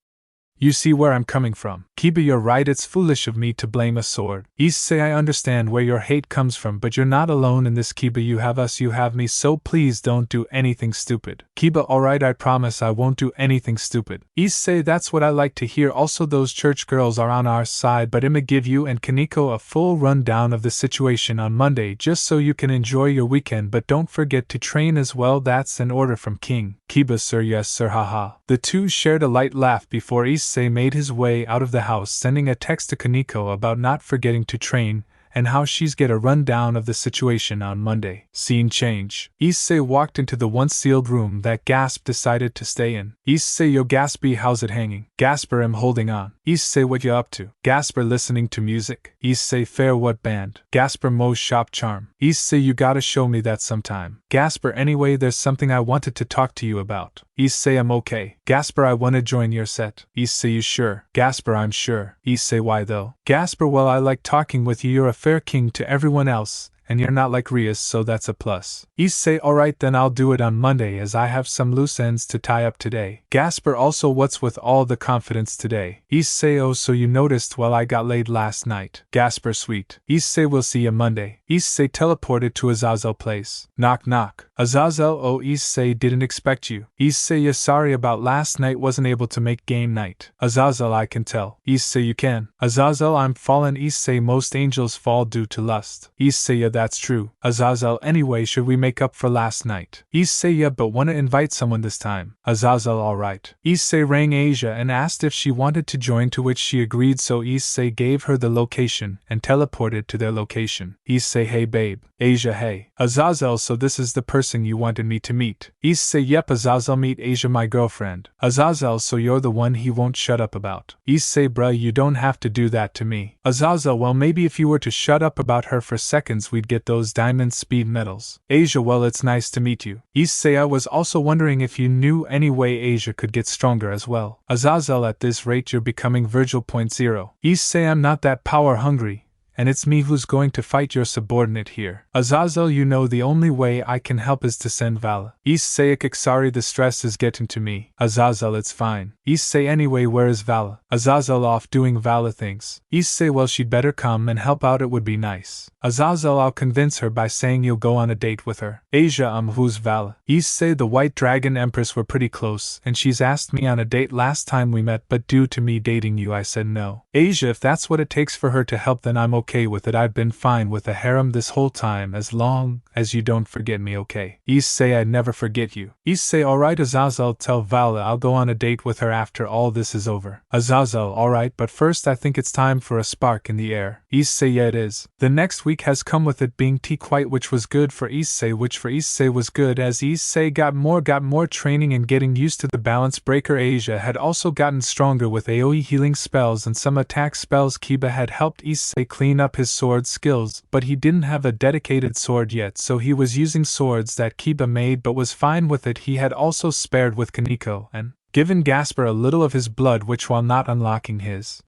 You see where I'm coming from. Kiba, you're right, it's foolish of me to blame a sword. Issei, I understand where your hate comes from, but you're not alone in this. Kiba, you have us, you have me, so please don't do anything stupid. Kiba, alright, I promise I won't do anything stupid. Issei, that's what I like to hear. Also, those church girls are on our side, but I'ma give you and Koneko a full rundown of the situation on Monday just so you can enjoy your weekend, but don't forget to train as well. That's an order from King. Kiba, sir, yes sir, haha. The two shared a light laugh before Issei made his way out of the house, sending a text to Koneko about not forgetting to train, and how she's get a rundown of the situation on Monday. Scene change. Issei walked into the once sealed room that Gasp decided to stay in. Issei, yo Gaspy, how's it hanging? Gasper, I'm holding on. Issei, what you up to? Gasper, listening to music. Issei, fair, what band? Gasper, Mo's Shop Charm. Issei, you gotta show me that sometime. Gasper, anyway, there's something I wanted to talk to you about. Issei, I'm okay. Gasper, I wanna join your set. Issei, you sure? Gasper, I'm sure. Issei, why though? Gasper, well, I like talking with you. You're a fair king to everyone else, and you're not like Rias, so that's a plus. Issei, alright then, I'll do it on Monday as I have some loose ends to tie up today. Gasper, also what's with all the confidence today? Issei, oh, so you noticed well I got laid last night. Gasper, sweet. Issei, we'll see you Monday. Issei teleported to Azazel place. Knock knock. Azazel, oh, Issei didn't expect you. Issei, yeah, sorry about last night, wasn't able to make game night. Azazel, I can tell. Issei, you can. Azazel, I'm fallen. Issei, most angels fall due to lust. Issei, yeah, that's true. Azazel, anyway, should we make up for last night? Issei, yeah, but wanna invite someone this time. Azazel, alright. Issei rang Asia and asked if she wanted to join, to which she agreed, so Issei gave her the location and teleported to their location. Issei, hey babe. Asia, hey. Azazel, so this is the person you wanted me to meet. Issei, yep. Azazel, meet Asia, my girlfriend. Azazel, so you're the one he won't shut up about. Issei, bruh, you don't have to do that to me. Azazel, well, maybe if you were to shut up about her for seconds we'd get those diamond speed medals. Asia, well, it's nice to meet you. Issei, I was also wondering if you knew any way Asia could get stronger as well. Azazel, at this rate you're becoming Virgil.0. Issei, I'm not that power hungry, and it's me who's going to fight your subordinate here. Azazel, you know the only way I can help is to send Vala. Issei, sorry, the stress is getting to me. Azazel, it's fine. Issei, anyway, where is Vala? Azazel, off doing Vala things. Issei, well, she'd better come and help out, it would be nice. Azazel, I'll convince her by saying you'll go on a date with her. Asia, who's Vala? Issei, the White Dragon Empress, were pretty close, and she's asked me on a date last time we met, but due to me dating you I said no. Asia, if that's what it takes for her to help, then I'm okay with it. I've been fine with a harem this whole time, as long as you don't forget me, okay? Issei, I'd never forget you. Issei, alright. Azazel, tell Vala I'll go on a date with her after all this is over. Azazel, alright, but first I think it's time for a spark in the air. Issei, yeah, it is. The next week has come with it being T-Quite, which was good for Issei, was good as Issei got more training and getting used to the balance breaker. Asia had also gotten stronger with AoE healing spells and some attack spells. Kiba had helped Issei clean up his sword skills, but he didn't have a dedicated sword yet, so he was using swords that Kiba made but was fine with it. He had also spared with Koneko and given Gasper a little of his blood, which while not unlocking his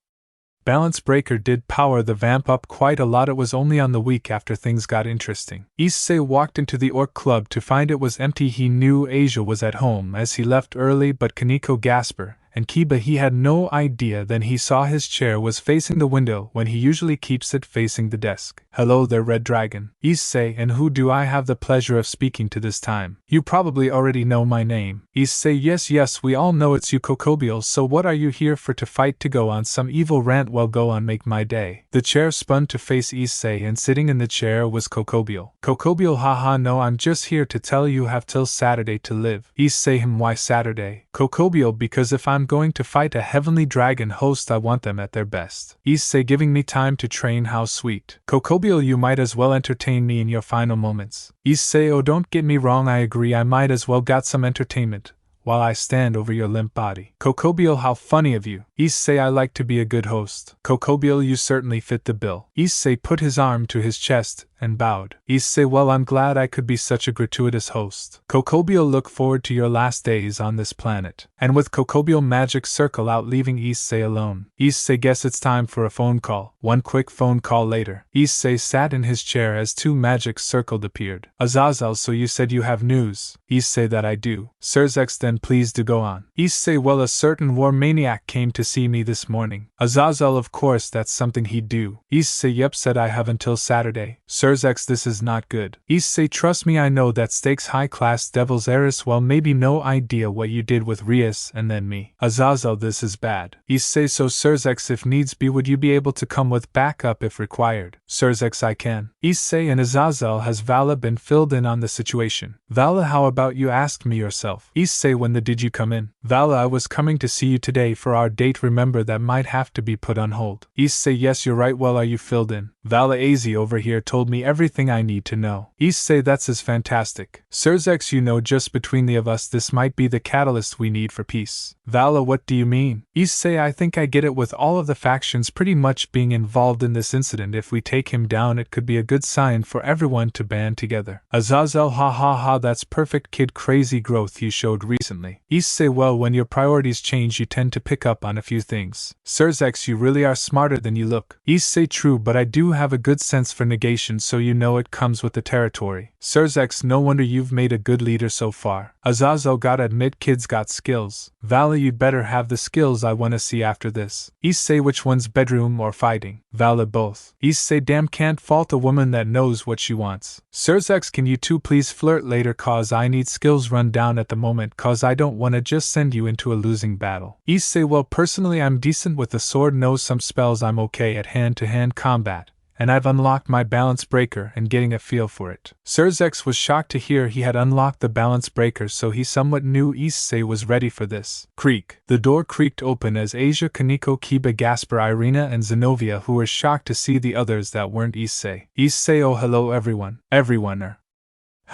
balance breaker did power the vamp up quite a lot. It was only on the week after things got interesting. Issei walked into the Orc Club to find it was empty. He knew Asia was at home as he left early, but Koneko, Gasper, and Kiba, he had no idea. Then he saw his chair was facing the window when he usually keeps it facing the desk. Hello there, Red Dragon. Issei, and who do I have the pleasure of speaking to this time? You probably already know my name. Issei, yes, we all know it's you, Kokabiel, so what are you here for? To fight, to go on some evil rant? Well, go on, make my day. The chair spun to face Issei, and sitting in the chair was Kokabiel. Kokabiel, haha, no, I'm just here to tell you have till Saturday to live. Issei, why Saturday? Kokabiel, because if I'm I'm going to fight a heavenly dragon host. I want them at their best. Issei giving me time to train, how sweet. Kokabiel, you might as well entertain me in your final moments. Issei, oh don't get me wrong, I agree, I might as well got some entertainment while I stand over your limp body. Kokabiel, how funny of you. Issei, I like to be a good host. Kokabiel, you certainly fit the bill. Issei put his arm to his chest and bowed. Issei, well, I'm glad I could be such a gratuitous host. Kokabiel, look forward to your last days on this planet. And with Kokabiel magic circle out, leaving Issei alone. Issei, guess it's time for a phone call. One quick phone call later. Issei sat in his chair as two magic circles appeared. Azazel, so you said you have news. Issei, that I do. Sirs, then please do go on. Issei, well, a certain war maniac came to see me this morning. Azazel, of course that's something he'd do. Issei, yep, said I have until Saturday. Sirs, this is not good. Issei, trust me, I know that stakes high-class devil's heiress, well, maybe no idea what you did with Rias and then me. Azazel, this is bad. Issei, so Sirs, if needs be, would you be able to come with backup if required? Sirs, I can. Issei, and Azazel, has Vala been filled in on the situation? Vala, how about you ask me yourself? Issei, when did you come in? Vala, I was coming to see you today for our date, remember that might have to be put on hold. Issei, yes, you're right, well, are you filled in? Vala, Aisa over here told me everything I need to know. Issei, that's as fantastic. Sirs, you know, just between the of us this might be the catalyst we need for peace. Vala, what do you mean? Issei, I think I get it, with all of the factions pretty much being involved in this incident. If we take him down, it could be a good sign for everyone to band together. Azazel, ha ha ha, that's perfect, kid, crazy growth you showed recently. Issei, well, when your priorities change you tend to pick up on a few things. Sirs, you really are smarter than you look. Issei, true, but I do have a good sense for negation, so you know it comes with the territory. Sirs, no wonder you've made a good leader so far. Azazel, gotta admit, kid's got skills. Vala, you'd better have the skills I wanna see after this. Issei, which one's bedroom or fighting? Vala, both. Issei, damn, can't fault a woman that knows what she wants. Sirs, can you two please flirt later, cause I need skills run down at the moment, cause I don't wanna just send you into a losing battle. Issei, well, personally I'm decent with the sword, know some spells, I'm okay at hand-to-hand combat, and I've unlocked my balance breaker and getting a feel for it. Sirs was shocked to hear he had unlocked the balance breaker, so he somewhat knew Issei was ready for this. Creak. The door creaked open as Aisa, Koneko, Kiba, Gasper, Irina, and Zenobia, who were shocked to see the others that weren't Issei. Issei, oh hello everyone. Everyone.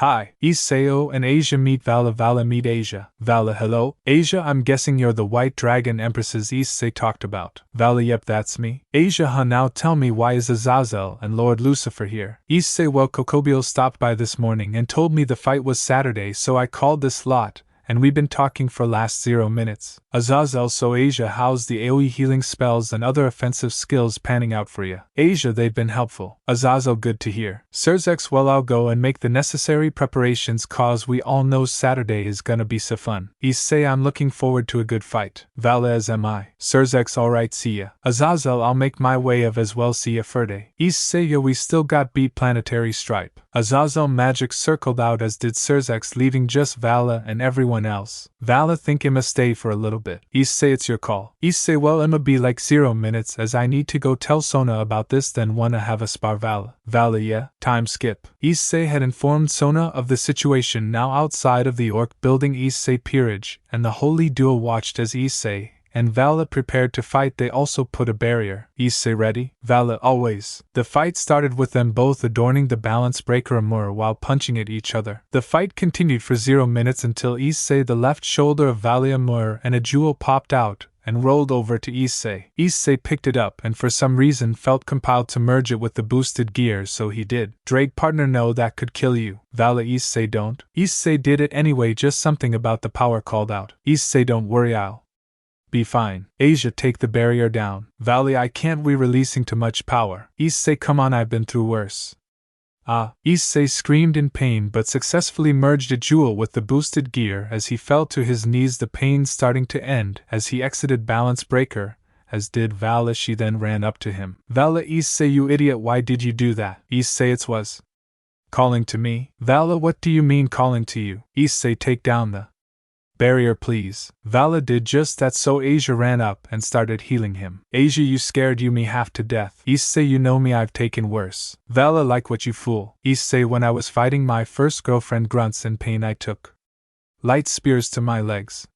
Hi. Issei, and Asia meet Vala. Vala meet Asia. Vala, hello. Asia, I'm guessing you're the White Dragon Empresses Issei talked about. Vala, yep, that's me. Asia, huh, now tell me, why is Azazel and Lord Lucifer here? Issei, well, Kokabiel stopped by this morning and told me the fight was Saturday, so I called this lot, and we've been talking for last 0 minutes. Azazel, so Asia, how's the AoE healing spells and other offensive skills panning out for you? Asia, they've been helpful. Azazel, good to hear. Sirs, well, I'll go and make the necessary preparations, cause we all know Saturday is gonna be so fun. Issei, I'm looking forward to a good fight. Vala, as am I. Sirs, alright, see ya. Azazel, I'll make my way of as well, see ya Ferde. Issei, we still got beat planetary stripe. Azazel magic circled out, as did Sirs, leaving just Vala and everyone else. Vala, think I'ma stay for a little bit. Issei, it's your call. Issei, well, I'ma be like 0 minutes as I need to go tell Sona about this, then wanna have a spar. Vala. Vala, yeah, time skip. Issei had informed Sona of the situation now outside of the orc building Issei peerage, and the holy duo watched as Issei and Vala prepared to fight. They also put a barrier. Issei, ready? Vala, always. The fight started with them both adorning the balance breaker armor while punching at each other. The fight continued for 0 minutes until Issei, the left shoulder of Vala armor and a jewel popped out and rolled over to Issei. Issei picked it up and for some reason felt compelled to merge it with the boosted gear, so he did. Drake, partner, no, that could kill you. Vala, Issei, don't. Issei did it anyway, just something about the power called out. Issei, don't worry, I'll be fine. Asia, take the barrier down. Vala, I can't, we releasing too much power. Issei, come on, I've been through worse. Issei screamed in pain but successfully merged a jewel with the boosted gear as he fell to his knees, the pain starting to end as he exited balance breaker, as did Vala. She then ran up to him. Vala, Issei, you idiot, why did you do that? Issei, it was calling to me. Vala, what do you mean calling to you? Issei, take down the barrier, please. Vala did just that, so Asia ran up and started healing him. Asia, you scared me half to death. Issei, you know me, I've taken worse. Vala, like what, you fool? Issei, when I was fighting my first girlfriend grunts in pain, I took light spears to my legs.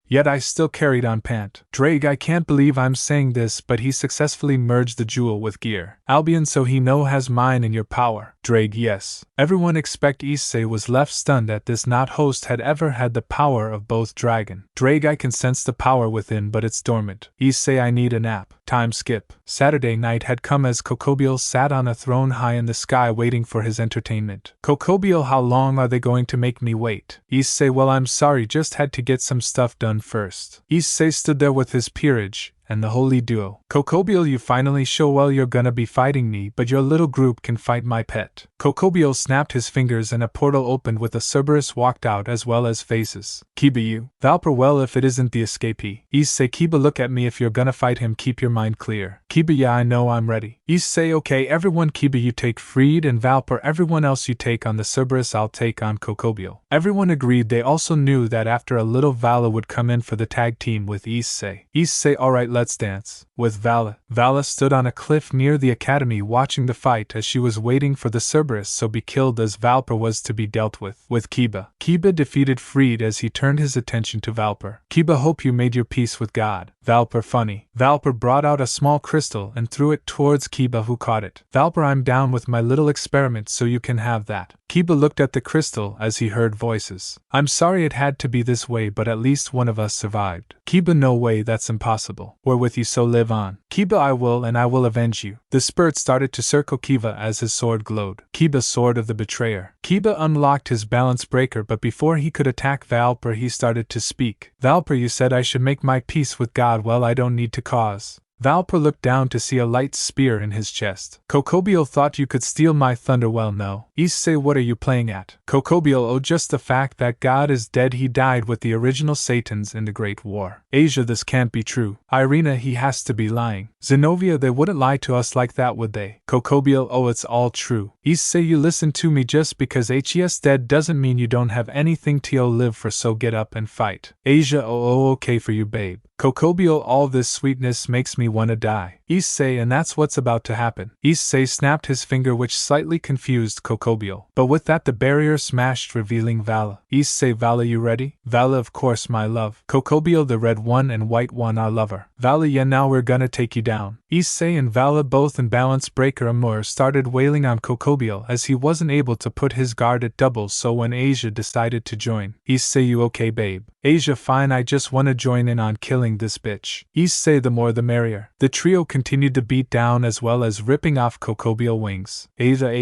Yet I still carried on pant. Drag, I can't believe I'm saying this, but he successfully merged the jewel with gear. Albion, so he no has mine in your power. Drag, yes. Everyone except Issei was left stunned at this. Not host had ever had the power of both dragon. Drag, I can sense the power within, but it's dormant. Issei, I need a nap. Time skip. Saturday night had come as Kokabiel sat on a throne high in the sky waiting for his entertainment. Kokabiel, how long are they going to make me wait? Issei, well, I'm sorry, just had to get some stuff done first. Issei stood there with his peerage and the holy duo. Kokabiel, you finally show, well, you're gonna be fighting me, but your little group can fight my pet. Kokabiel snapped his fingers and a portal opened with a Cerberus walked out as well as faces. Kiba, you. Valper, well, if it isn't the escapee. Issei, Kiba, look at me, if you're gonna fight him, keep your mind clear. Kiba, yeah, I know, I'm ready. Issei, okay, everyone. Kiba, you take Freed and Valper, everyone else you take on the Cerberus, I'll take on Kokabiel. Everyone agreed. They also knew that after a little Vala would come in for the tag team with Issei. Issei, alright, let's dance. With Vala. Vala stood on a cliff near the academy watching the fight as she was waiting for the Cerberus so be killed as Valper was to be dealt with. With Kiba. Kiba defeated Freed as he turned his attention to Valper. Kiba, hope you made your peace with God. Valper, funny. Valper brought out a small crystal and threw it towards Kiba, who caught it. Valper, I'm down with my little experiment, so you can have that. Kiba looked at the crystal as he heard voices. I'm sorry it had to be this way, but at least one of us survived. Kiba, no way, that's impossible. We're with you, so live on. Kiba, I will, and I will avenge you. The spirit started to circle Kiba as his sword glowed. Kiba, sword of the betrayer. Kiba unlocked his balance breaker, but before he could attack Valper, he started to speak. Valper, you said I should make my peace with God. Well, I don't need to cause. Valper looked down to see a light spear in his chest. Kokabiel, thought you could steal my thunder. Well, no. Issei, what are you playing at? Kokabiel, oh, just the fact that God is dead. He died with the original Satans in the Great War. Asia, this can't be true. Irina, he has to be lying. Zenobia, they wouldn't lie to us like that, would they? Kokabiel, oh, it's all true. Issei, you listen to me, just because HE's dead doesn't mean you don't have anything to live for, so get up and fight. Asia, oh, okay for you, babe. Kokabiel, all this sweetness makes me wanna die. Issei, and that's what's about to happen. Issei snapped his finger, which slightly confused Kokabiel. But with that the barrier smashed, revealing Vala. Issei, Vala, you ready? Vala, of course, my love. Kokabiel, the red one and white one, I love her. Vala, yeah, now we're gonna take you down. Issei and Vala, both in balance breaker Amur, started wailing on Kokabiel as he wasn't able to put his guard at double, so when Asia decided to join. Issei, you okay, babe? Asia, fine, I just wanna join in on killing this bitch. Issei, the more the merrier. The trio continued to beat down as well as ripping off Kokabiel wings. Asia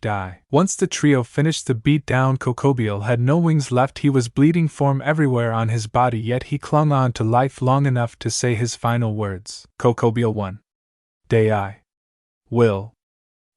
die. Once the trio finished the beat down, Kokabiel had no wings left. He was bleeding from everywhere on his body, yet he clung on to life long enough to say his final words. Kokabiel, one day I will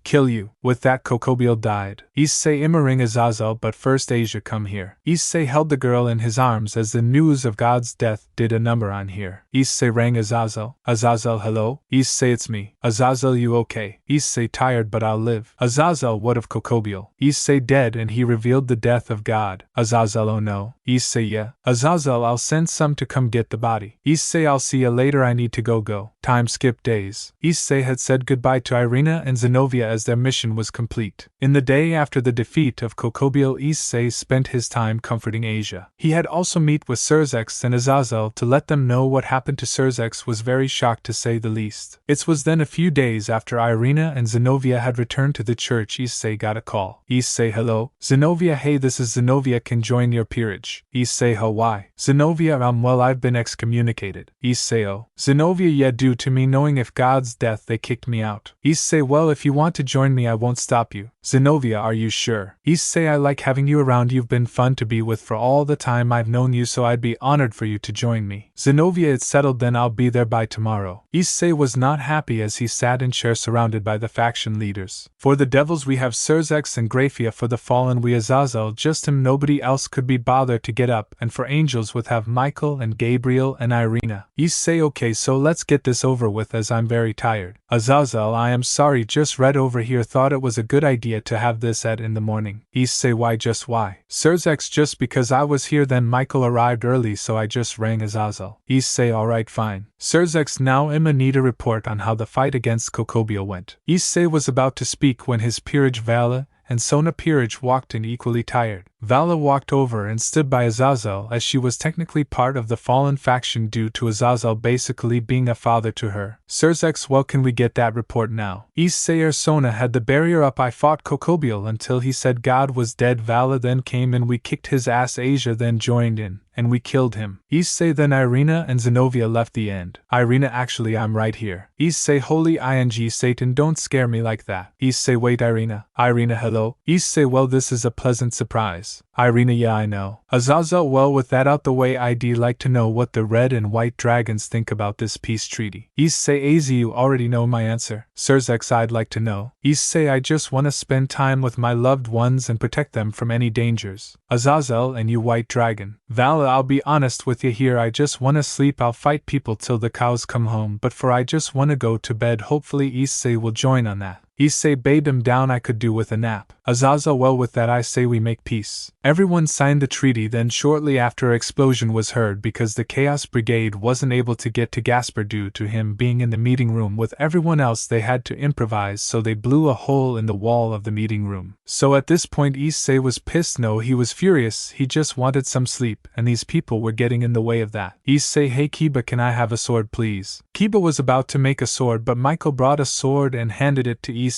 kill you. With that, Kokabiel died. Issei, Immerring Azazel, but first Asia, come here. Issei held the girl in his arms as the news of God's death did a number on here. Issei rang Azazel. Azazel, hello? Issei, it's me. Azazel, you okay? Issei, tired, but I'll live. Azazel, what of Kokabiel? Issei, dead, and he revealed the death of God. Azazel, oh no. Issei, yeah. Azazel, I'll send some to come get the body. Issei, I'll see you later, I need to go. Time skip days. Issei had said goodbye to Irina and Zenobia as their mission was complete. In the day after the defeat of Kokabiel, Issei spent his time comforting Asia. He had also met with Cerzex and Azazel to let them know what happened to Cerzex was very shocked, to say the least. It was then a few days after Irina and Zenobia had returned to the church, Issei got a call. Issei, hello? Zenobia, hey, this is Zenobia, can join your peerage. Issei, ho, why? Zenobia, well, I've been excommunicated. Issei, oh. Zenobia, yeah, due to me knowing if God's death they kicked me out. Issei, well, if you want to join me I won't stop you. Zenobia, are you sure? Issei, I like having you around, you've been fun to be with for all the time I've known you, so I'd be honored for you to join me. Zenobia, it's settled then, I'll be there by tomorrow. Issei was not happy as he sat in chair surrounded by the faction leaders. For the devils we have Cerzex and Graphia, for the fallen we Azazel, just him, nobody else could be bothered to get up, and for angels with have Michael and Gabriel and Irina. Issei, okay, so let's get this over with as I'm very tired. Azazel, I am sorry, just read over here, thought it was a good idea to have this at in the morning. Issei, why, just why? Cerzex, just because I was here then Michael arrived early, so I just rang Azazel. Issei, alright, fine. Cerzex, now Emma need a report on how the fight against Kokabiel went. Issei was about to speak when his peerage Vala and Sona peerage walked in equally tired. Vala walked over and stood by Azazel as she was technically part of the fallen faction due to Azazel basically being a father to her. Sirzek's, well, can we get that report now? Issei Sona had the barrier up. I fought Kokabiel until he said God was dead. Vala then came and we kicked his ass. Asia then joined in, and we killed him. Issei, then Irina and Zenobia left the end. Irina, actually I'm right here. Issei, holy ing Satan, don't scare me like that. Issei, wait, Irina. Irina, hello. Issei, well, this is a pleasant surprise. Irina, yeah, I know. Azazel, well, with that out the way, I'd like to know what the red and white dragons think about this peace treaty. Issei, Az, you already know my answer. Sirzek's, I'd like to know. Issei, I just want to spend time with my loved ones and protect them from any dangers. Azazel, and you, white dragon. Vala, I'll be honest with you here, I just wanna sleep. I'll fight people till the cows come home, but I just wanna go to bed. Hopefully Issei will join on that. Issei bade him down. I could do with a nap. Azazel, well, with that I say we make peace. Everyone signed the treaty. Then shortly after, an explosion was heard because the Chaos Brigade wasn't able to get to Gasper due to him being in the meeting room with everyone else. They had to improvise, so they blew a hole in the wall of the meeting room. So at this point Issei was pissed. No, he was furious. He just wanted some sleep, and these people were getting in the way of that. Issei, hey Kiba, can I have a sword please? Kiba was about to make a sword, but Michael brought a sword and handed it to Issei.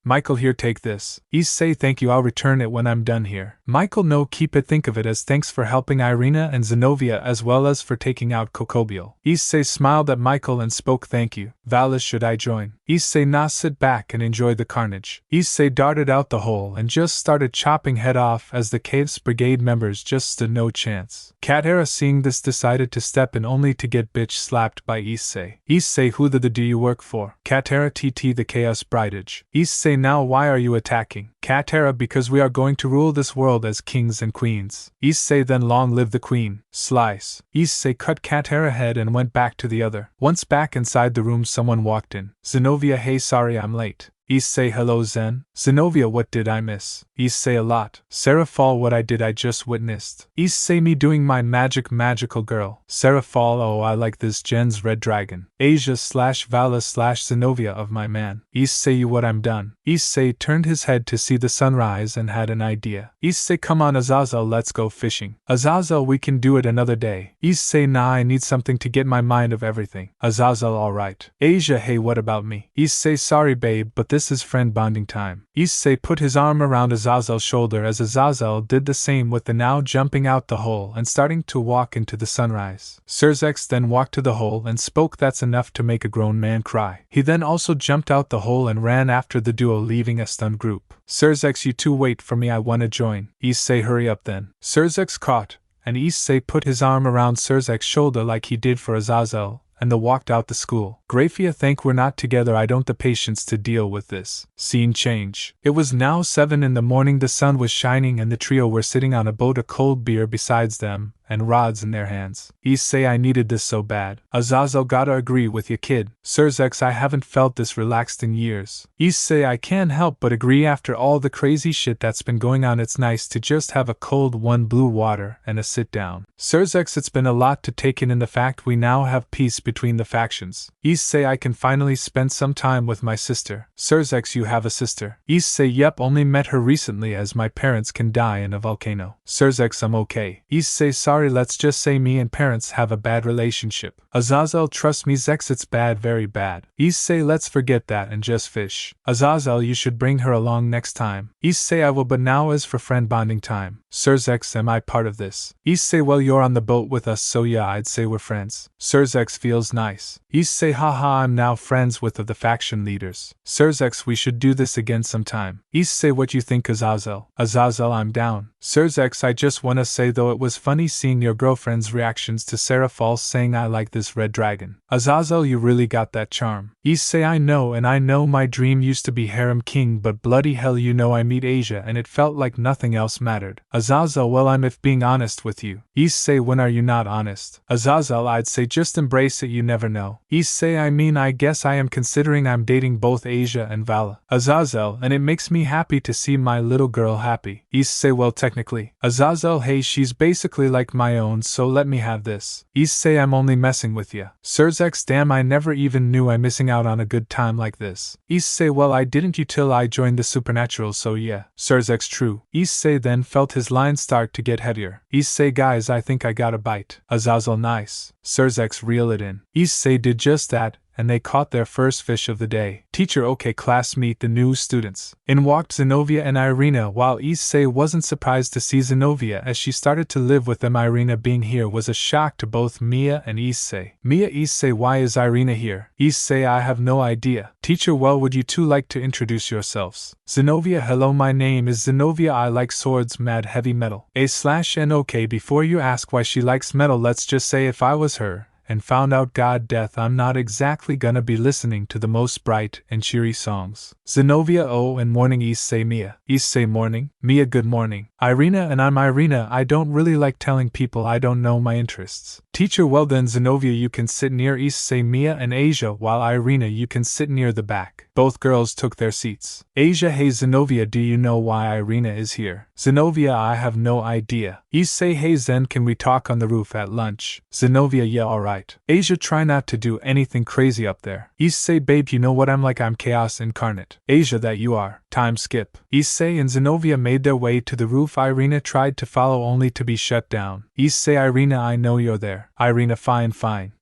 Michael, here, take this. Issei, thank you, I'll return it when I'm done here. Michael, no, keep it. Think of it as thanks for helping Irina and Zenobia as well as for taking out Kokabiel. Issei smiled at Michael and spoke, thank you. Vala, should I join? Issei, nah, sit back and enjoy the carnage. Issei darted out the hole and just started chopping head off as the Chaos Brigade members just stood no chance. Katera, seeing this, decided to step in only to get bitch slapped by Issei. Issei, who the do you work for? Katera, TT, the Chaos Bridage. Issei, now why are you attacking? Katera, because we are going to rule this world as kings and queens. Issei, then long live the queen. Slice. Issei cut Katera head and went back to the other. Once back inside the room, someone walked in. Zenobia, hey, sorry I'm late. Issei, hello Zen. Zenobia, what did I miss? Issei, a lot. Sarah Fall, what I did I just witnessed. Issei, me doing my magical girl. Sarah Fall, oh, I like this Jen's red dragon. Asia / Vala / Zenobia of my man. Issei, you, what I'm done. Issei turned his head to see the sunrise and had an idea. Issei, come on Azazel, let's go fishing. Azazel, we can do it another day. Issei, nah, I need something to get my mind of everything. Azazel, alright. Asia, hey, what about me? Issei, sorry babe, but this is friend bonding time. Issei put his arm around Azazel's shoulder as Azazel did the same with the now jumping out the hole and starting to walk into the sunrise. Sirzek then walked to the hole and spoke, that's enough to make a grown man cry. He then also jumped out the hole and ran after the duo, leaving a stunned group. Sirzek, you two wait for me, I wanna join. Issei, hurry up then. Sirzek caught, and Issei put his arm around Sirzek's shoulder like he did for Azazel, and they walked out the school. Grafia, think we're not together, I don't the patience to deal with this. Scene change. It was now 7 in the morning, the sun was shining and the trio were sitting on a boat, a cold beer besides them, and rods in their hands. Issei, I needed this so bad. Azazel, gotta agree with ya kid. Sirzek, I haven't felt this relaxed in years. Issei, I can't help but agree after all the crazy shit that's been going on, it's nice to just have a cold one, blue water, and a sit down. Sirzek, it's been a lot to take in the fact we now have peace between the factions. Issei, I can finally spend some time with my sister. Sirzek, you have a sister? Issei, yep, only met her recently as my parents can die in a volcano. Sirzek, I'm okay. Issei, sorry, let's just say me and parents have a bad relationship. Azazel, trust me Zex, it's bad, very bad. Issei, let's forget that and just fish. Azazel, you should bring her along next time. Issei, I will, but now is for friend bonding time. Sirzek, am I part of this? Issei, well, you're on the boat with us, so yeah, I'd say we're friends. Sirzek, feels nice. Issei, haha, I'm now friends with the faction leaders. Sirzek, we should do this again sometime. Issei, what you think Azazel? Azazel, I'm down. Sirzek, I just wanna say though, it was funny seeing your girlfriend's reactions to Sarah Falls saying I like this red dragon. Azazel, you really got that charm. Issei, I know, and I know my dream used to be harem king, but bloody hell, you know, I meet Asia and it felt like nothing else mattered. Azazel, well, I'm if being honest with you. Issei, when are you not honest? Azazel, I'd say just embrace it, you never know. Issei, I mean, I guess I am, considering I'm dating both Asia and Vala. Azazel, and it makes me happy to see my little girl happy. Issei, well, technically. Azazel, hey, she's basically like make my own, so let me have this. Issei, I'm only messing with ya. Sirs, damn, I never even knew I'm missing out on a good time like this. Issei, well, I didn't you till I joined the supernatural, so yeah. Sirs, true. Issei then felt his lines start to get heavier. Issei, guys, I think I got a bite. Azazel, nice. Sirs, reel it in. Issei did just that, and they caught their first fish of the day. Teacher, okay, class, meet the new students. In walked Zenobia and Irina. While Issei wasn't surprised to see Zenobia as she started to live with them, Irina being here was a shock to both Mia and Issei. Mia, Issei, why is Irina here? Issei, I have no idea. Teacher, well, would you two like to introduce yourselves? Zenobia, hello, my name is Zenobia, I like swords, mad heavy metal. A/N, okay, before you ask why she likes metal, let's just say if I was her and found out God death, I'm not exactly gonna be listening to the most bright and cheery songs. Zenobia, oh, and morning. Issei, Mia. Issei, morning. Mia, good morning. Irina, and I'm Irina. I don't really like telling people I don't know my interests. Teacher, well then, Zenobia, you can sit near Issei, Mia, and Asia, while Irina, you can sit near the back. Both girls took their seats. Asia, hey Zenobia, do you know why Irina is here? Zenobia, I have no idea. Issei, hey Zen, can we talk on the roof at lunch? Zenobia, yeah, alright. Asia, try not to do anything crazy up there. Issei, babe, you know what I'm like, I'm chaos incarnate. Asia, that you are. Time skip. Issei and Zenobia made their way to the roof. Irina tried to follow only to be shut down. Issei, Irina, I know you're there. Irina, fine.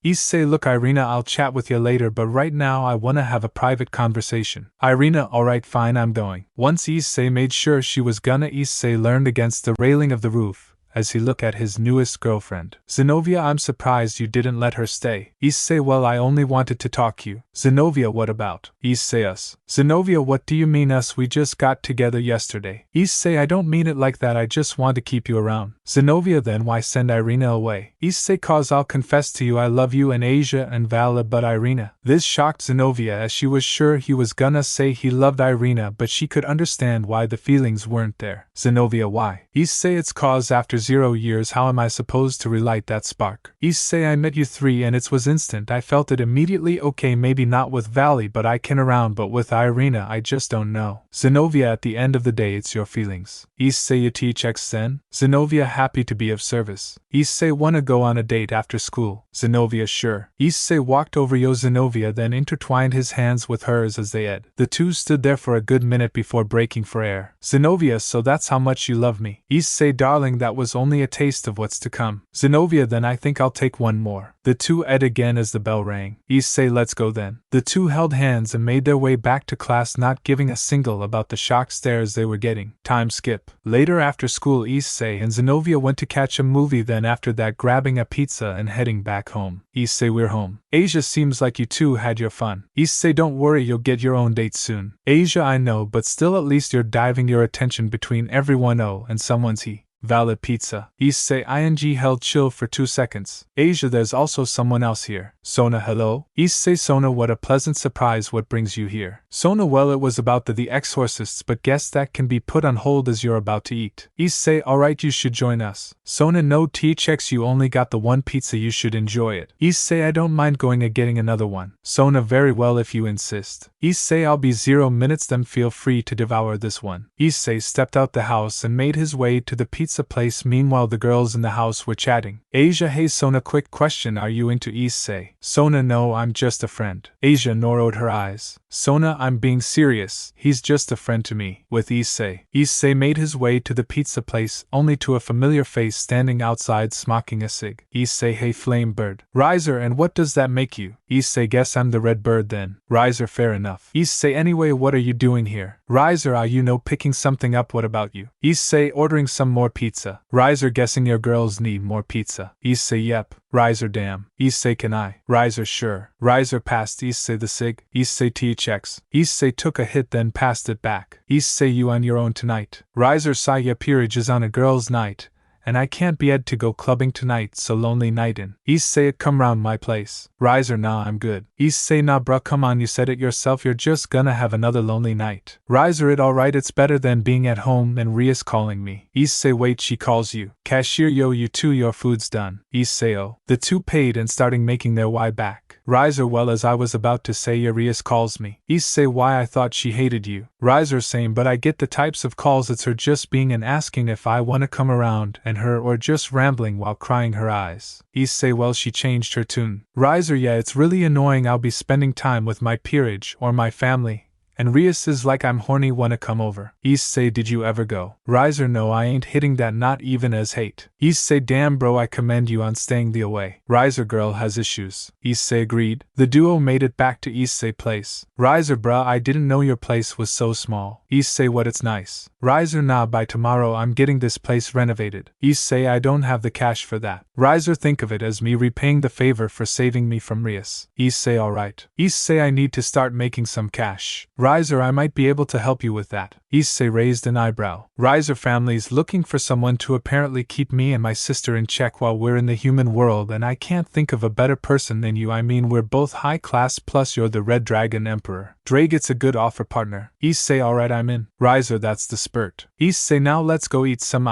Issei, look Irina, I'll chat with you later, but right now I wanna have a private conversation. Irina, alright, fine, I'm going. Once Issei made sure she was gonna, Issei leaned against the railing of the roof as he looked at his newest girlfriend. Zenobia, I'm surprised you didn't let her stay. Issei, well, I only wanted to talk you. Zenobia, what about? Issei, us. Zenobia, what do you mean us? We just got together yesterday. Issei, I don't mean it like that, I just want to keep you around. Zenobia, then why send Irina away? Issei, cause I'll confess to you I love you and Asia and Vala, but Irina. This shocked Zenobia as she was sure he was gonna say he loved Irina, but she could understand why the feelings weren't there. Zenobia, why? Issei, it's cause after 0 years how am I supposed to relight that spark? Issei, I met you 3 and it was instant, I felt it immediately. Okay, maybe not with Valley, but I can around, but with Irina I just don't know. Zenobia, at the end of the day it's your feelings. Issei, you teach Zen? Zenobia, happy to be of service. Issei, wanna go on a date after school? Zenobia, sure. Issei walked over Zenobia, then intertwined his hands with hers as they ed. The two stood there for a good minute before breaking for air. Zenobia, so that's how much you love me. Issei, darling, that was only a taste of what's to come. Zenobia, then I think I'll take one more. The two ed again as the bell rang. Issei, let's go then. The two held hands and made their way back to class, not giving a single about the shocked stares they were getting. Time skip. Later after school, Issei and Zenobia went to catch a movie, then after that grabbing a pizza and heading back home. Issei, we're home. Asia, seems like you two had your fun. Issei, don't worry, you'll get your own date soon. Asia, I know, but still at least you're diving your attention between everyone and someone's he. Valid pizza. Issei ing held chill for 2 seconds. Asia, there's also someone else here. Sona, hello? Issei, Sona, what a pleasant surprise, what brings you here? Sona, well, it was about the exorcists, but guess that can be put on hold as you're about to eat. Issei, alright, you should join us. Sona, no THX, you only got the one pizza, you should enjoy it. Issei, I don't mind going and getting another one. Sona, very well if you insist. Issei, I'll be 0 minutes, then feel free to devour this one. Issei stepped out the house and made his way to the pizza place. Meanwhile, the girls in the house were chatting. Asia, hey Sona, quick question, are you into Issei? Sona, no, I'm just a friend. Asia narrowed her eyes. Sona, I'm being serious, he's just a friend to me. With Issei. Issei made his way to the pizza place, only to a familiar face standing outside smoking a cig. Issei, hey flame bird. Riser, and what does that make you? Issei, guess I'm the red bird then. Riser, fair enough. Issei, anyway, what are you doing here? Riser, are you picking something up, what about you? Issei, ordering some more pizza. Riser, guessing your girls need more pizza. Issei, yep. Riser, damn. Issei, can I? Riser, sure. Riser passed Issei the cig. Issei THX. Issei took a hit, then passed it back. Issei, you on your own tonight. Riser, Saya, peerage is on a girl's night, and I can't be ed to go clubbing tonight, so lonely night in. Issei, come round my place. Riser, nah, I'm good. Issei, nah bruh, come on, you said it yourself, you're just gonna have another lonely night. Riser, it alright, it's better than being at home and Rias calling me. Issei, wait, she calls you. Cashier, yo, you two, your food's done. Issei, oh. The two paid and starting making their way back. Riser, well, as I was about to say, Rias calls me. Issei, why, I thought she hated you. Riser, same, but I get the types of calls, it's her just being and asking if I wanna come around and her or just rambling while crying her eyes. Issei, well, she changed her tune. Riser, yeah, it's really annoying. I'll be spending time with my peerage or my family. And Rias is like, I'm horny, wanna come over. Issei, did you ever go? Riser, no, I ain't hitting that, not even as hate. Issei, damn bro, I commend you on staying the away. Riser, girl has issues. Issei agreed. The duo made it back to Issei place. Riser, bruh, I didn't know your place was so small. Issei, what, it's nice. Riser, nah, by tomorrow I'm getting this place renovated. Issei, I don't have the cash for that. Riser, think of it as me repaying the favor for saving me from Rias. Issei, alright. Issei, I need to start making some cash. Riser, I might be able to help you with that. Issei raised an eyebrow. Riser, family's looking for someone to apparently keep me and my sister in check while we're in the human world, and I can't think of a better person than you. I mean, we're both high class, plus you're the Red Dragon Emperor. Drake, it's a good offer, partner. Issei, alright, I'm in. Riser, that's the spurt. Issei, now let's go eat some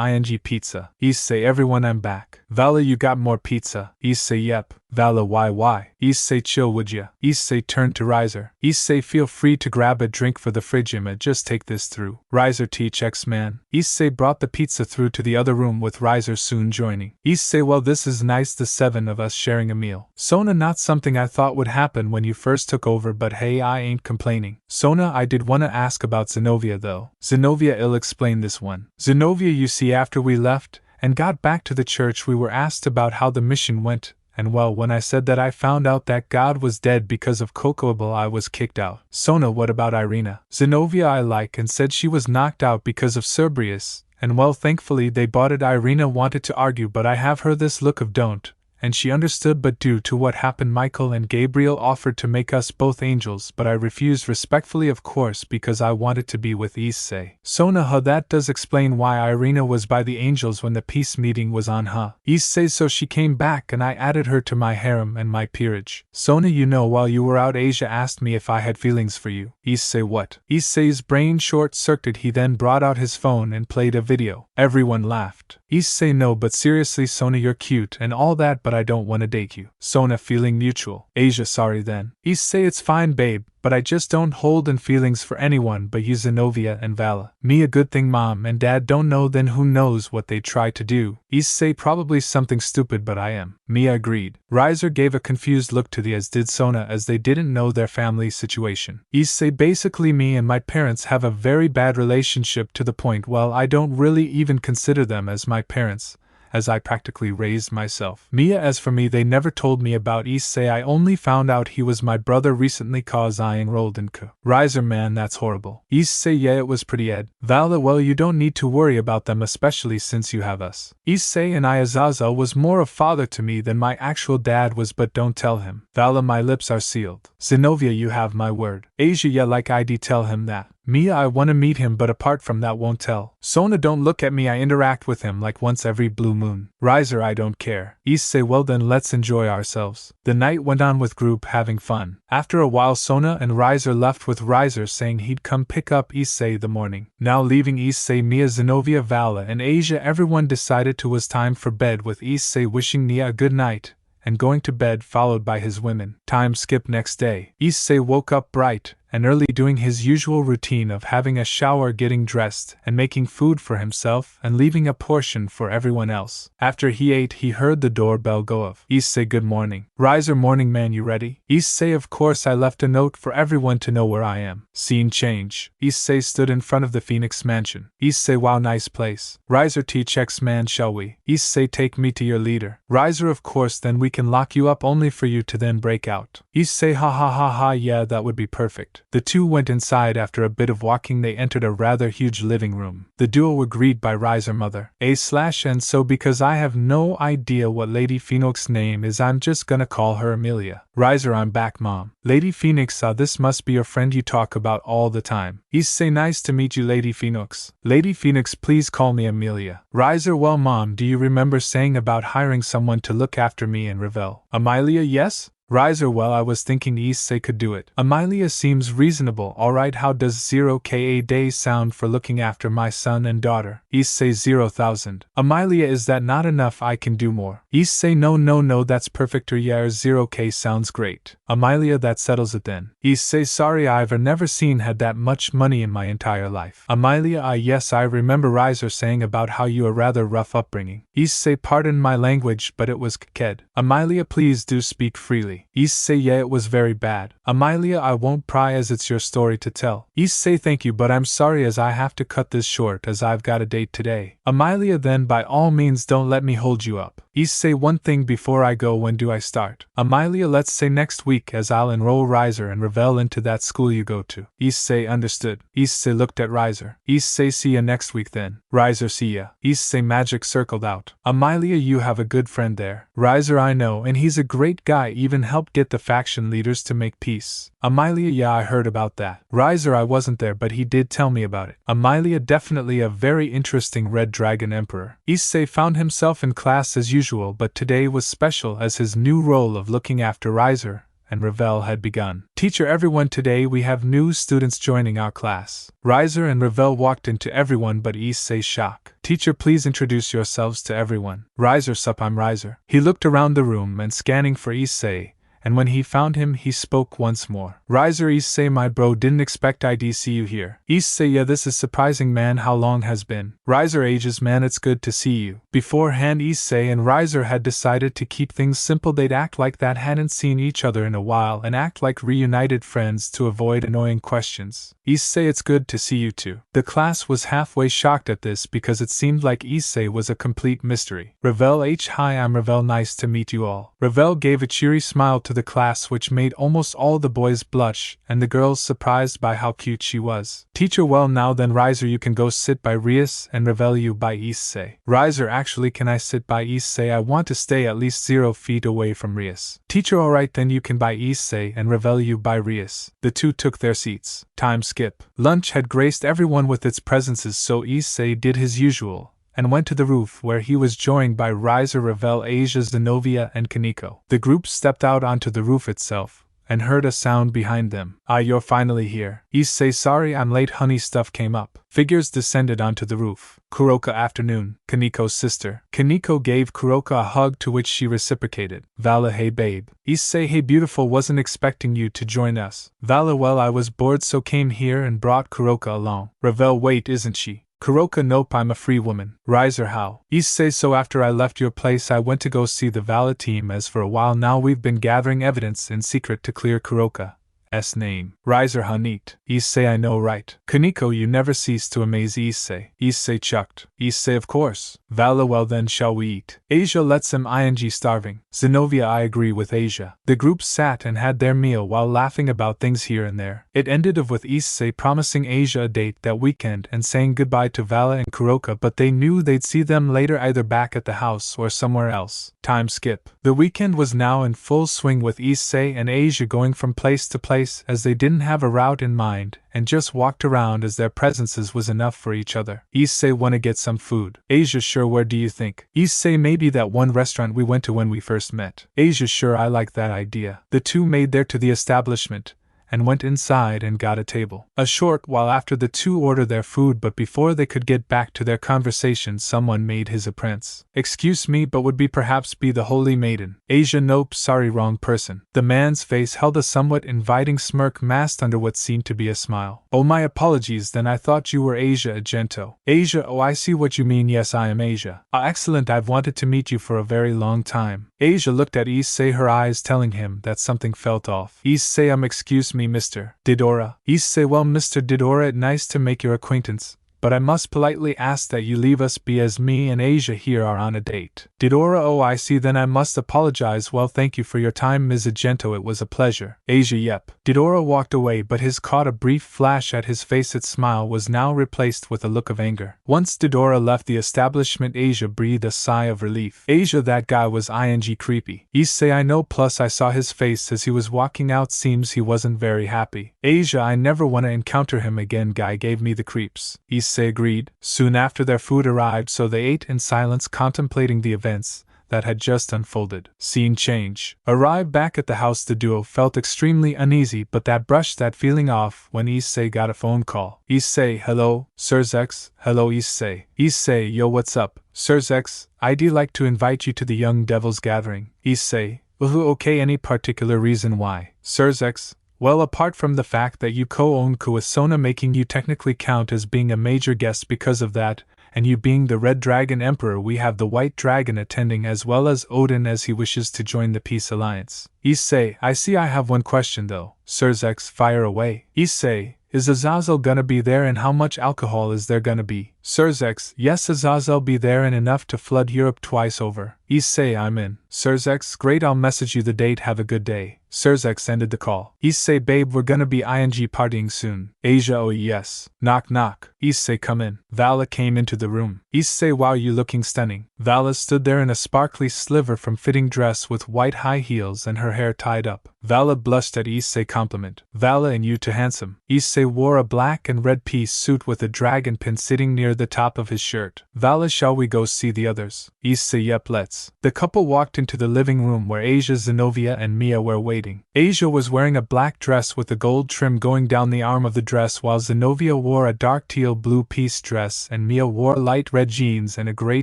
pizza. Issei, everyone, I'm back. Vala, you got more pizza? Issei, yep. Vala, why? Issei, chill, would ya? Issei turned to Riser. Issei, feel free to grab a drink for the fridge, just take this through. Riser, teach X-Man. Issei brought the pizza through to the other room, with Riser soon joining. Issei, well, this is nice, the 7 of us sharing a meal. Sona, not something I thought would happen when you first took over, but hey, I ain't complaining. Sona, I did wanna ask about Zenobia though. Zenobia, I'll explain this one. Zenobia, you see, after we left and got back to the church, we were asked about how the mission went. And well, when I said that I found out that God was dead because of Kokabiel, I was kicked out. Sona, what about Irina? Zenobia, I like and said she was knocked out because of Cerberus, and well, thankfully they bought it. Irina wanted to argue, but I have her this look of don't. And she understood, but due to what happened, Michael and Gabriel offered to make us both angels, but I refused respectfully, of course, because I wanted to be with Issei. Sona, huh, that does explain why Irina was by the angels when the peace meeting was on, huh? Issei, so she came back and I added her to my harem and my peerage. Sona, you know, while you were out, Asia asked me if I had feelings for you. Issei, what? Issei's brain short-circuited. He then brought out his phone and played a video. Everyone laughed. Issei, no, but seriously, Sona, you're cute and all that, but I don't want to date you. Sona, feeling mutual. Asia, sorry then. Issei, it's fine, babe, but I just don't hold in feelings for anyone but you, Zenobia and Vala. Me, a good thing mom and dad don't know, then who knows what they try to do. Issei, probably something stupid, but I am. Mia agreed. Riser gave a confused look to the as did Sona, as they didn't know their family situation. Issei, basically me and my parents have a very bad relationship, to the point, well, I don't really even consider them as my parents, as I practically raised myself. Mia, as for me, they never told me about Issei. I only found out he was my brother recently cause I enrolled in K. Riser, man, that's horrible. Issei, yeah, it was pretty ed. Vala, well, you don't need to worry about them, especially since you have us. Issei, and Azazel was more a father to me than my actual dad was, but don't tell him. Vala, my lips are sealed. Zenobia, you have my word. Asia, yeah, like I'd tell him that. Mia, I wanna meet him, but apart from that, won't tell. Sona, don't look at me, I interact with him like once every blue moon. Riser, I don't care. Issei, well then let's enjoy ourselves. The night went on with group having fun. After a while, Sona and Riser left, with Riser saying he'd come pick up Issei the morning. Now leaving Issei, Mia, Zenobia, Vala and Asia, everyone decided it was time for bed, with Issei wishing Mia a good night and going to bed, followed by his women. Time skip. Next day, Issei woke up bright and early, doing his usual routine of having a shower, getting dressed, and making food for himself and leaving a portion for everyone else. After he ate, he heard the doorbell go off. Issei, good morning. Riser, morning man, you ready? Issei, of course, I left a note for everyone to know where I am. Scene change. Issei stood in front of the Phoenix mansion. Issei, wow, nice place. Riser, teach X-Man, shall we? Issei, take me to your leader. Riser, of course, then we can lock you up, only for you to then break out. Issei, ha ha ha ha, yeah, that would be perfect. The two went inside. After a bit of walking, they entered a rather huge living room. The duo were greeted by Riser mother. And so, because I have no idea what Lady Phoenix's name is, I'm just gonna call her Amelia. Riser, I'm back, mom. Lady Phoenix, this must be your friend you talk about all the time. Issei, nice to meet you, Lady Phoenix. Lady Phoenix, please call me Amelia. Riser, well, mom, do you remember saying about hiring someone to look after me and Revel? Amelia, yes? Riser, well, I was thinking Issei could do it. Amelia seems reasonable. Alright, how does 0k a day sound for looking after my son and daughter? Issei 0,000. Amelia, is that not enough? I can do more. Issei, no, that's perfect. Yeah, 0k sounds great. Amelia, that settles it then. Issei, sorry, I've never seen had that much money in my entire life. Amelia, yes, I remember Riser saying about how you a rather rough upbringing. Issei, pardon my language, but it was ked. Amelia, please do speak freely. Issei, yeah, it was very bad. Amelia, I won't pry as it's your story to tell. Issei, thank you, but I'm sorry as I have to cut this short as I've got a date today. Amelia, then by all means don't let me hold you up. Issei, one thing before I go, when do I start? Amelia, let's say next week, as I'll enroll Riser and Revel into that school you go to. Issei, understood. Issei looked at Riser. Issei, see ya next week then. Riser, see ya. Issei magic circled out. Amelia, you have a good friend there. Riser, I know, and he's a great guy, even helped get the faction leaders to make peace. Amelia, yeah, I heard about that. Riser, I wasn't there, but he did tell me about it. Amelia, definitely a very interesting Red Dragon Emperor. Issei found himself in class as usual, but today was special as his new role of looking after Riser and Revel had begun. Teacher, everyone, today we have new students joining our class. Riser and Revel walked into everyone but Issei's shock. Teacher, please introduce yourselves to everyone. Riser, sup, I'm Riser. He looked around the room and scanning for Issei, and when he found him he spoke once more. Riser, Issei, my bro, didn't expect I'd see you here. Issei, yeah, this is surprising, man, how long has been? Riser, ages, man, it's good to see you. Beforehand, Issei and Riser had decided to keep things simple. They'd act like that hadn't seen each other in a while and act like reunited friends to avoid annoying questions. Issei, it's good to see you too. The class was halfway shocked at this because it seemed like Issei was a complete mystery. Revel, hi, I'm Revel, nice to meet you all. Revel gave a cheery smile to the class which made almost all the boys blush and the girls surprised by how cute she was. Teacher, well, now then, Riser, you can go sit by Rias and Revel you by Issei. Riser, actually, can I sit by Issei? I want to stay at least 0 feet away from Rias. Teacher, alright then, you can by Issei and Revel you by Rias. The two took their seats. Time skip. Lunch had graced everyone with its presences, so Issei did his usual and went to the roof where he was joined by Riser, Revel, Asia, Zenobia, and Koneko. The group stepped out onto the roof itself and heard a sound behind them. Ah, you're finally here. Issei, sorry I'm late, honey, stuff came up. Figures descended onto the roof. Kuroka, afternoon. Koneko's sister. Koneko gave Kuroka a hug to which she reciprocated. Vala, hey babe. Issei, hey beautiful, wasn't expecting you to join us. Vala, well, I was bored so came here and brought Kuroka along. Revel, wait, isn't she? Kuroka, nope, I'm a free woman. Riser, how? Issei, so after I left your place I went to go see the Vala team, as for a while now we've been gathering evidence in secret to clear Kuroka's name. Riser, how neat. Issei, I know, right? Koneko, you never cease to amaze Issei. Issei chucked. Issei, of course. Vala, well then, shall we eat? Asia, let's ing starving. Zenobia, I agree with Asia. The group sat and had their meal while laughing about things here and there. It ended with Issei promising Asia a date that weekend and saying goodbye to Vala and Kuroka, but they knew they'd see them later, either back at the house or somewhere else. Time skip. The weekend was now in full swing with Issei and Asia going from place to place as they didn't have a route in mind and just walked around as their presences was enough for each other. Issei, wanna get some food? Asia, sure, where do you think? Issei, maybe that one restaurant we went to when we first met. Asia, sure, I like that idea. The two made their to the establishment and went inside and got a table. A short while after the two ordered their food, but before they could get back to their conversation someone made his appearance. Excuse me, but would be perhaps be the Holy Maiden? Asia, nope, sorry, wrong person. The man's face held a somewhat inviting smirk masked under what seemed to be a smile. Oh, my apologies, then I thought you were Asia Argento. Asia, oh, I see what you mean, yes, I am Asia. Ah, excellent, I've wanted to meet you for a very long time. Asia looked at Issei, her eyes telling him that something felt off. Issei, excuse me, Mr. Didora. Issei, well, Mr. Didora, it's nice to make your acquaintance, but I must politely ask that you leave us be, as me and Asia here are on a date. Didora, oh, I see, then I must apologize. Well, thank you for your time, Ms. Argento, it was a pleasure. Asia, yep. Didora walked away, but his caught a brief flash at his face. Its smile was now replaced with a look of anger. Once Didora left the establishment, Asia breathed a sigh of relief. Asia, that guy was ing creepy. Issei, I know, plus I saw his face as he was walking out, seems he wasn't very happy. Asia, I never want to encounter him again, guy gave me the creeps. Issei agreed. Soon after their food arrived, so they ate in silence, contemplating the events that had just unfolded. Scene change. Arrived back at the house, the duo felt extremely uneasy, but that brushed that feeling off when Issei got a phone call. Issei, hello, Sirzex. Hello Issei. Issei, yo, what's up? Sirzex, I'd like to invite you to the Young Devils gathering. Issei, okay, any particular reason why? Sirzex, well, apart from the fact that you co-own Kuasona, making you technically count as being a major guest because of that, and you being the Red Dragon Emperor, we have the White Dragon attending as well as Odin as he wishes to join the Peace Alliance. Issei, I see. I have one question though. Sirzex, fire away. Issei, is Azazel gonna be there, and how much alcohol is there gonna be? Sirzex, yes, Azazel be there and enough to flood Europe twice over. Issei, I'm in. Sirzex, great, I'll message you the date, have a good day. Sirzex ended the call. Issei, babe, we're gonna be partying soon. Asia, oh yes. Knock knock. Issei, come in. Vala came into the room. Issei, wow, you looking stunning. Vala stood there in a sparkly sliver from fitting dress with white high heels and her hair tied up. Vala blushed at Issei compliment. Vala, and you too handsome. Issei wore a black and red piece suit with a dragon pin sitting near the top of his shirt. Vala, shall we go see the others? Issei, yep, let's. The couple walked into the living room where Asia, Zenobia and Mia were waiting. Asia was wearing a black dress with a gold trim going down the arm of the dress, while Zenobia wore a dark teal blue piece dress and Mia wore light red jeans and a gray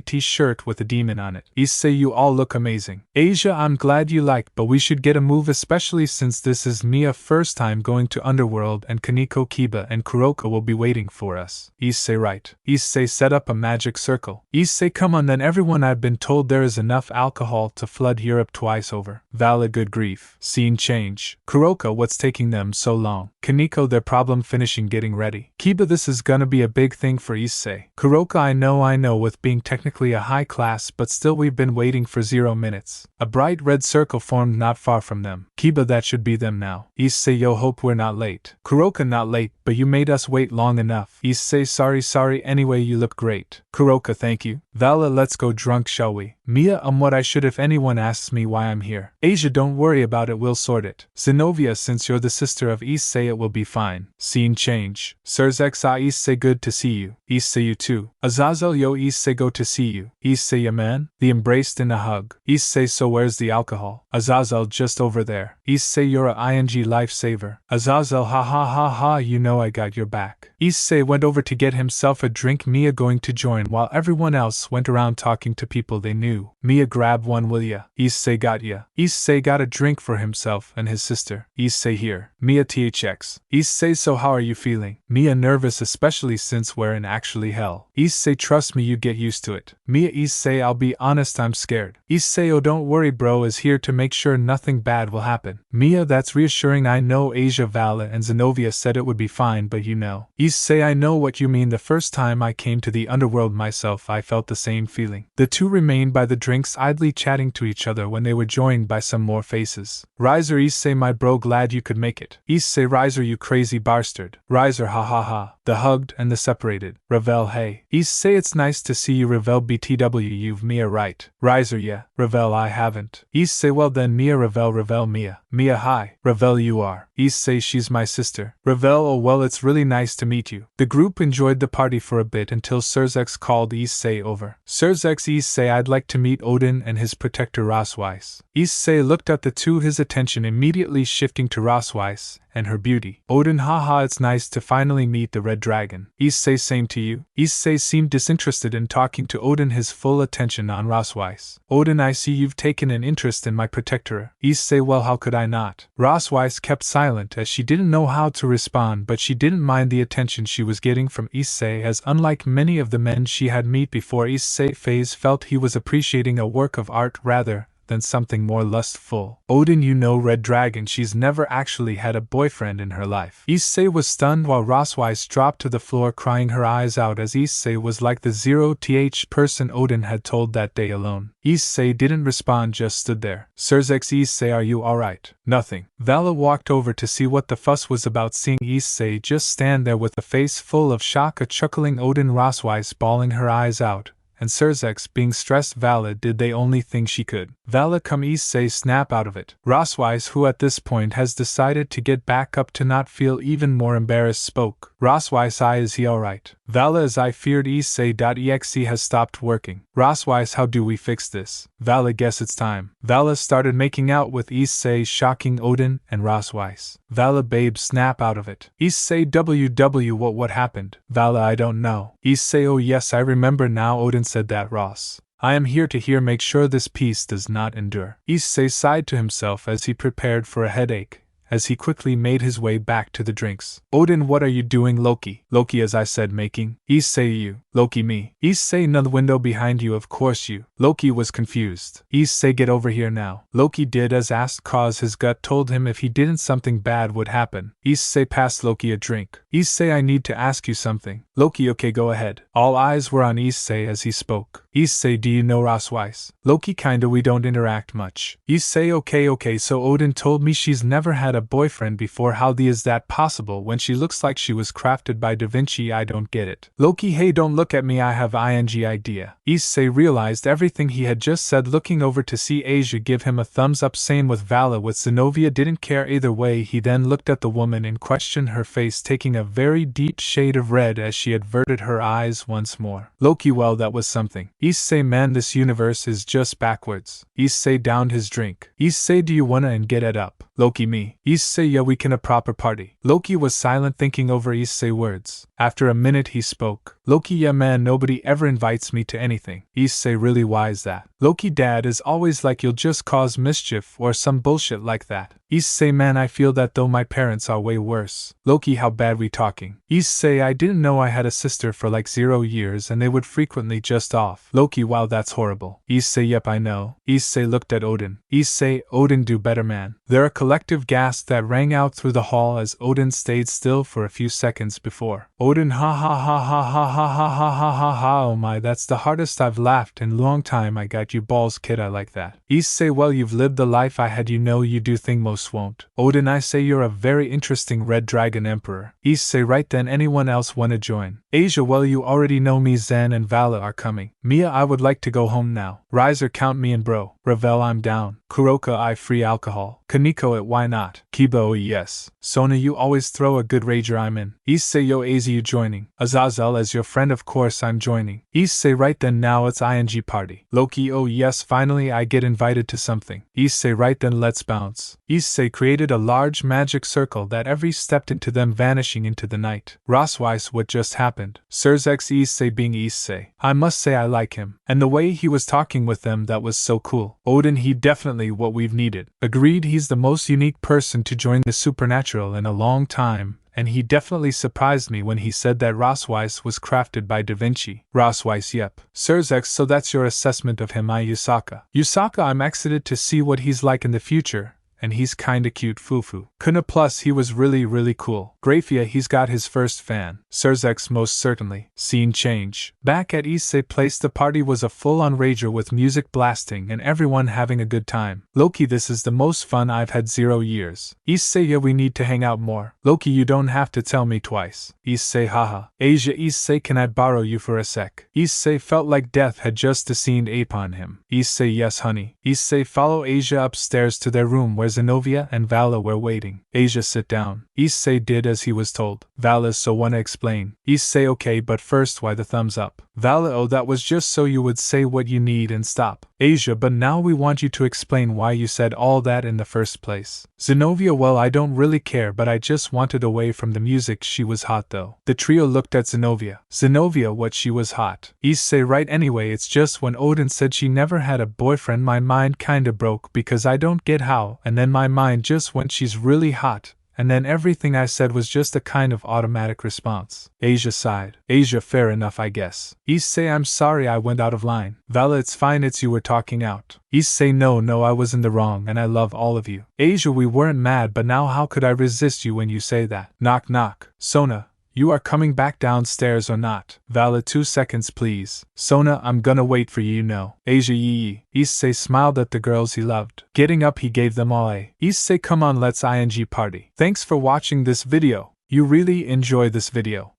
t-shirt with a demon on it. Issei, you all look amazing. Asia, I'm glad you like, but we should get a move, especially since this is Mia's first time going to Underworld and Koneko, Kiba and Kuroka will be waiting for us. Issei, right. Issei, set up a magic circle. Issei, come on then everyone, I've been told there is enough alcohol to flood Europe twice over. Vala, good grief. Scene change. Kuroka, what's taking them so long? Koneko, their problem finishing getting ready. Kiba, this is gonna be a big thing for Issei. Kuroka, I know with being technically a high class, but still we've been waiting for 0 minutes. A bright red circle formed not far from them. Kiba, that should be them now. Issei, yo, hope we're not late. Kuroka, not late, but you made us wait long enough. Issei, sorry, anyway you look great. Kuroka, thank you. Vala, let's go drunk, shall we? Mia, what I should if anyone asks me why I'm here. Asia, don't worry about it, we'll sort it. Zenobia, since you're the sister of Issei, it will be fine. Scene change. Sirzex, Issei, good to see you. Issei, you too. Azazel, yo, Issei, go to see you. Issei, ya man? They embraced in a hug. Issei, so where's the alcohol? Azazel, just over there. Issei, you're a ing lifesaver. Azazel, ha, you know I got your back. Issei went over to get himself a drink, Mia going to join while everyone else went around talking to people they knew. Mia, grab one, will ya? Issei, got ya. Issei got a drink for himself and his sister. Issei, here. Mia, THX. Issei, so how are you feeling? Mia, nervous, especially since we're in actually hell. Issei, trust me, you get used to it. Mia, Issei, I'll be honest, I'm scared. Issei, oh don't worry, bro is here to make sure nothing bad will happen. Mia, that's reassuring, I know. Asia, Vala and Zenobia said it would be fine, but you know. Issei, I know what you mean. The first time I came to the underworld myself, I felt the same feeling. The two remained by the drinks idly chatting to each other when they were joined by some more faces. Riser, Issei, my bro, glad you could make it. Issei, Riser, you crazy bastard. Riser, ha. The hugged and the separated. Ravel, hey. Issei, it's nice to see you. Ravel, BTW, you've Mia right. Riser, yeah. Ravel, I haven't. Issei, well then Mia. Ravel, Mia. Mia, hi. Ravel, you are. Issei, she's my sister. Ravel, oh well, it's really nice to meet you. The group enjoyed the party for a bit until Sirzex called Issei over. Sirzex, Issei, I'd like to meet Odin and his protector Rosweiss. Issei looked at the two, his attention immediately shifting to Rosweiss and her beauty. Odin, haha, it's nice to finally meet the Red Dragon. Issei, same to you. Issei seemed disinterested in talking to Odin, his full attention on Rosweiss. Odin, I see you've taken an interest in my protector. Issei, well, how could I not? Rosweiss kept silent as she didn't know how to respond, but she didn't mind the attention she was getting from Issei, as unlike many of the men she had met before, Issei felt he was appreciating a work of art rather than something more lustful. Odin, you know Red Dragon, she's never actually had a boyfriend in her life. Issei was stunned while Rosweiss dropped to the floor crying her eyes out, as Issei was like the 0th person Odin had told that day alone. Issei didn't respond, just stood there. Sirzex, Issei, are you alright? Nothing. Vala walked over to see what the fuss was about, seeing Issei just stand there with a face full of shock, a chuckling Odin, Rosweiss bawling her eyes out, and Sirzex being stressed. Vala did the only thing she could. Vala, come, Issei, snap out of it. Rosweiss, who at this point has decided to get back up to not feel even more embarrassed, spoke. Rossweiss, is he alright? Vala, as I feared, Issei.exe has stopped working. Rossweiss, how do we fix this? Vala, guess it's time. Vala started making out with Issei, shocking Odin and Rossweiss. Vala, babe, snap out of it. Issei, WW, what happened? Vala, I don't know. Issei, oh yes, I remember now, Odin said that. Ross, I am here to make sure this peace does not endure. Issei sighed to himself as he prepared for a headache, as he quickly made his way back to the drinks. Odin, what are you doing? Loki, as I said, making. Issei, you. Loki, me. Issei, no, the window behind you, of course you. Loki was confused. Issei, get over here now. Loki did as asked, cause his gut told him if he didn't something bad would happen. Issei passed Loki a drink. Issei, I need to ask you something. Loki, okay, go ahead. All eyes were on Issei as he spoke. Issei, do you know Rossweiss? Loki, kinda, we don't interact much. Issei, okay, so Odin told me she's never had a boyfriend before. How is that possible when she looks like she was crafted by Da Vinci? I don't get it. Loki, hey, don't look at me, I have ing idea. Issei realized everything he had just said, looking over to see Asia give him a thumbs up. Same with Vala, with Zenobia didn't care either way. He then looked at the woman in question, her face taking a very deep shade of red as she averted her eyes once more. Loki, well, that was something. Issei, man, this universe is just backwards. Issei downed his drink. Issei, do you wanna and get it up? Loki, me. Issei, yeah, we can a proper party. Loki was silent, thinking over Issei words. After a minute he spoke. Loki, yeah man, nobody ever invites me to anything. Issei, really, why is that? Loki, dad is always like you'll just cause mischief or some bullshit like that. Issei, man, I feel that though my parents are way worse. Loki, how bad we talking? Issei, I didn't know I had a sister for like 0 years and they would frequently just off. Loki, wow, that's horrible. Issei, yep, I know. Issei looked at Odin. Issei, Odin, do better, man. There are collective gasps that rang out through the hall as Odin stayed still for a few seconds before. Odin, ha ha ha ha ha ha ha ha ha ha ha, oh my, that's the hardest I've laughed in long time. I got you balls, kid, I like that. Issei, well, you've lived the life I had, you know you do thing most won't. Odin, I say you're a very interesting red dragon emperor. Issei, right then, anyone else wanna join? Asia, well, you already know me, Zen and Vala are coming. Mia, I would like to go home now. Riser, count me in, bro. Ravel, I'm down. Kuroka, I free alcohol. Kaneko, it, why not? Kibo, yes. Sona, you always throw a good rager, I'm in. Issei, yo, Aza, you joining? Azazel, as your friend, of course I'm joining. Issei, right then, now it's ing party. Loki, oh yes, finally I get invited to something. Issei, right then, let's bounce. Issei created a large magic circle that every stepped into them, vanishing into the night. Rossweiss, what just happened? Surzex, Issei being Issei. I must say I like him. And the way he was talking with them, that was so cool. Odin, he definitely what we've needed. Agreed, he's the most unique person to join the supernatural in a long time, and he definitely surprised me when he said that Rossweiss was crafted by Da Vinci. Rossweiss, yep. Surzex, so that's your assessment of him, Yusaka. Yusaka, I'm excited to see what he's like in the future. And he's kinda cute, fufu. Kuna, plus he was really cool. Grafia, he's got his first fan. Surzex, most certainly. Scene change. Back at Issei place, the party was a full-on rager with music blasting and everyone having a good time. Loki, this is the most fun I've had 0 years. Issei, yeah, we need to hang out more. Loki, you don't have to tell me twice. Issei, haha. Asia, Issei, can I borrow you for a sec? Issei felt like death had just descended upon him. Issei, yes honey. Issei, follow Asia upstairs to their room where Zenobia and Vala were waiting. Asia, sit down. Issei did as he was told. Vala, so wanna explain? Issei, okay, but first, why the thumbs up? Vala, oh, that was just so you would say what you need and stop. Asia, but now we want you to explain why you said all that in the first place. Zenobia, well, I don't really care, but I just wanted away from the music. She was hot though. The trio looked at Zenobia. Zenobia, what, she was hot? Issei, right, anyway, it's just when Odin said she never had a boyfriend, my mind kinda broke because I don't get how, and then my mind just went, she's really hot. And then everything I said was just a kind of automatic response. Asia sighed. Asia, fair enough, I guess. Issei, I'm sorry I went out of line. Vala, it's fine, it's you were talking out. Issei, no, I was in the wrong and I love all of you. Asia, we weren't mad, but now how could I resist you when you say that? Knock knock. Sona, you are coming back downstairs or not? Vala, 2 seconds please. Sona, I'm gonna wait for you, know. Asia, yee. Issei smiled at the girls he loved. Getting up, he gave them all a Issei, come on, let's ing party. Thanks for watching this video. You really enjoy this video.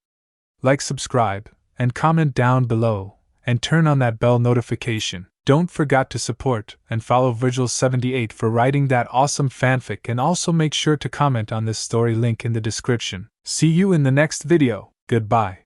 Like, subscribe, and comment down below, and turn on that bell notification. Don't forget to support and follow Virgil78 for writing that awesome fanfic, and also make sure to comment on this story, link in the description. See you in the next video. Goodbye.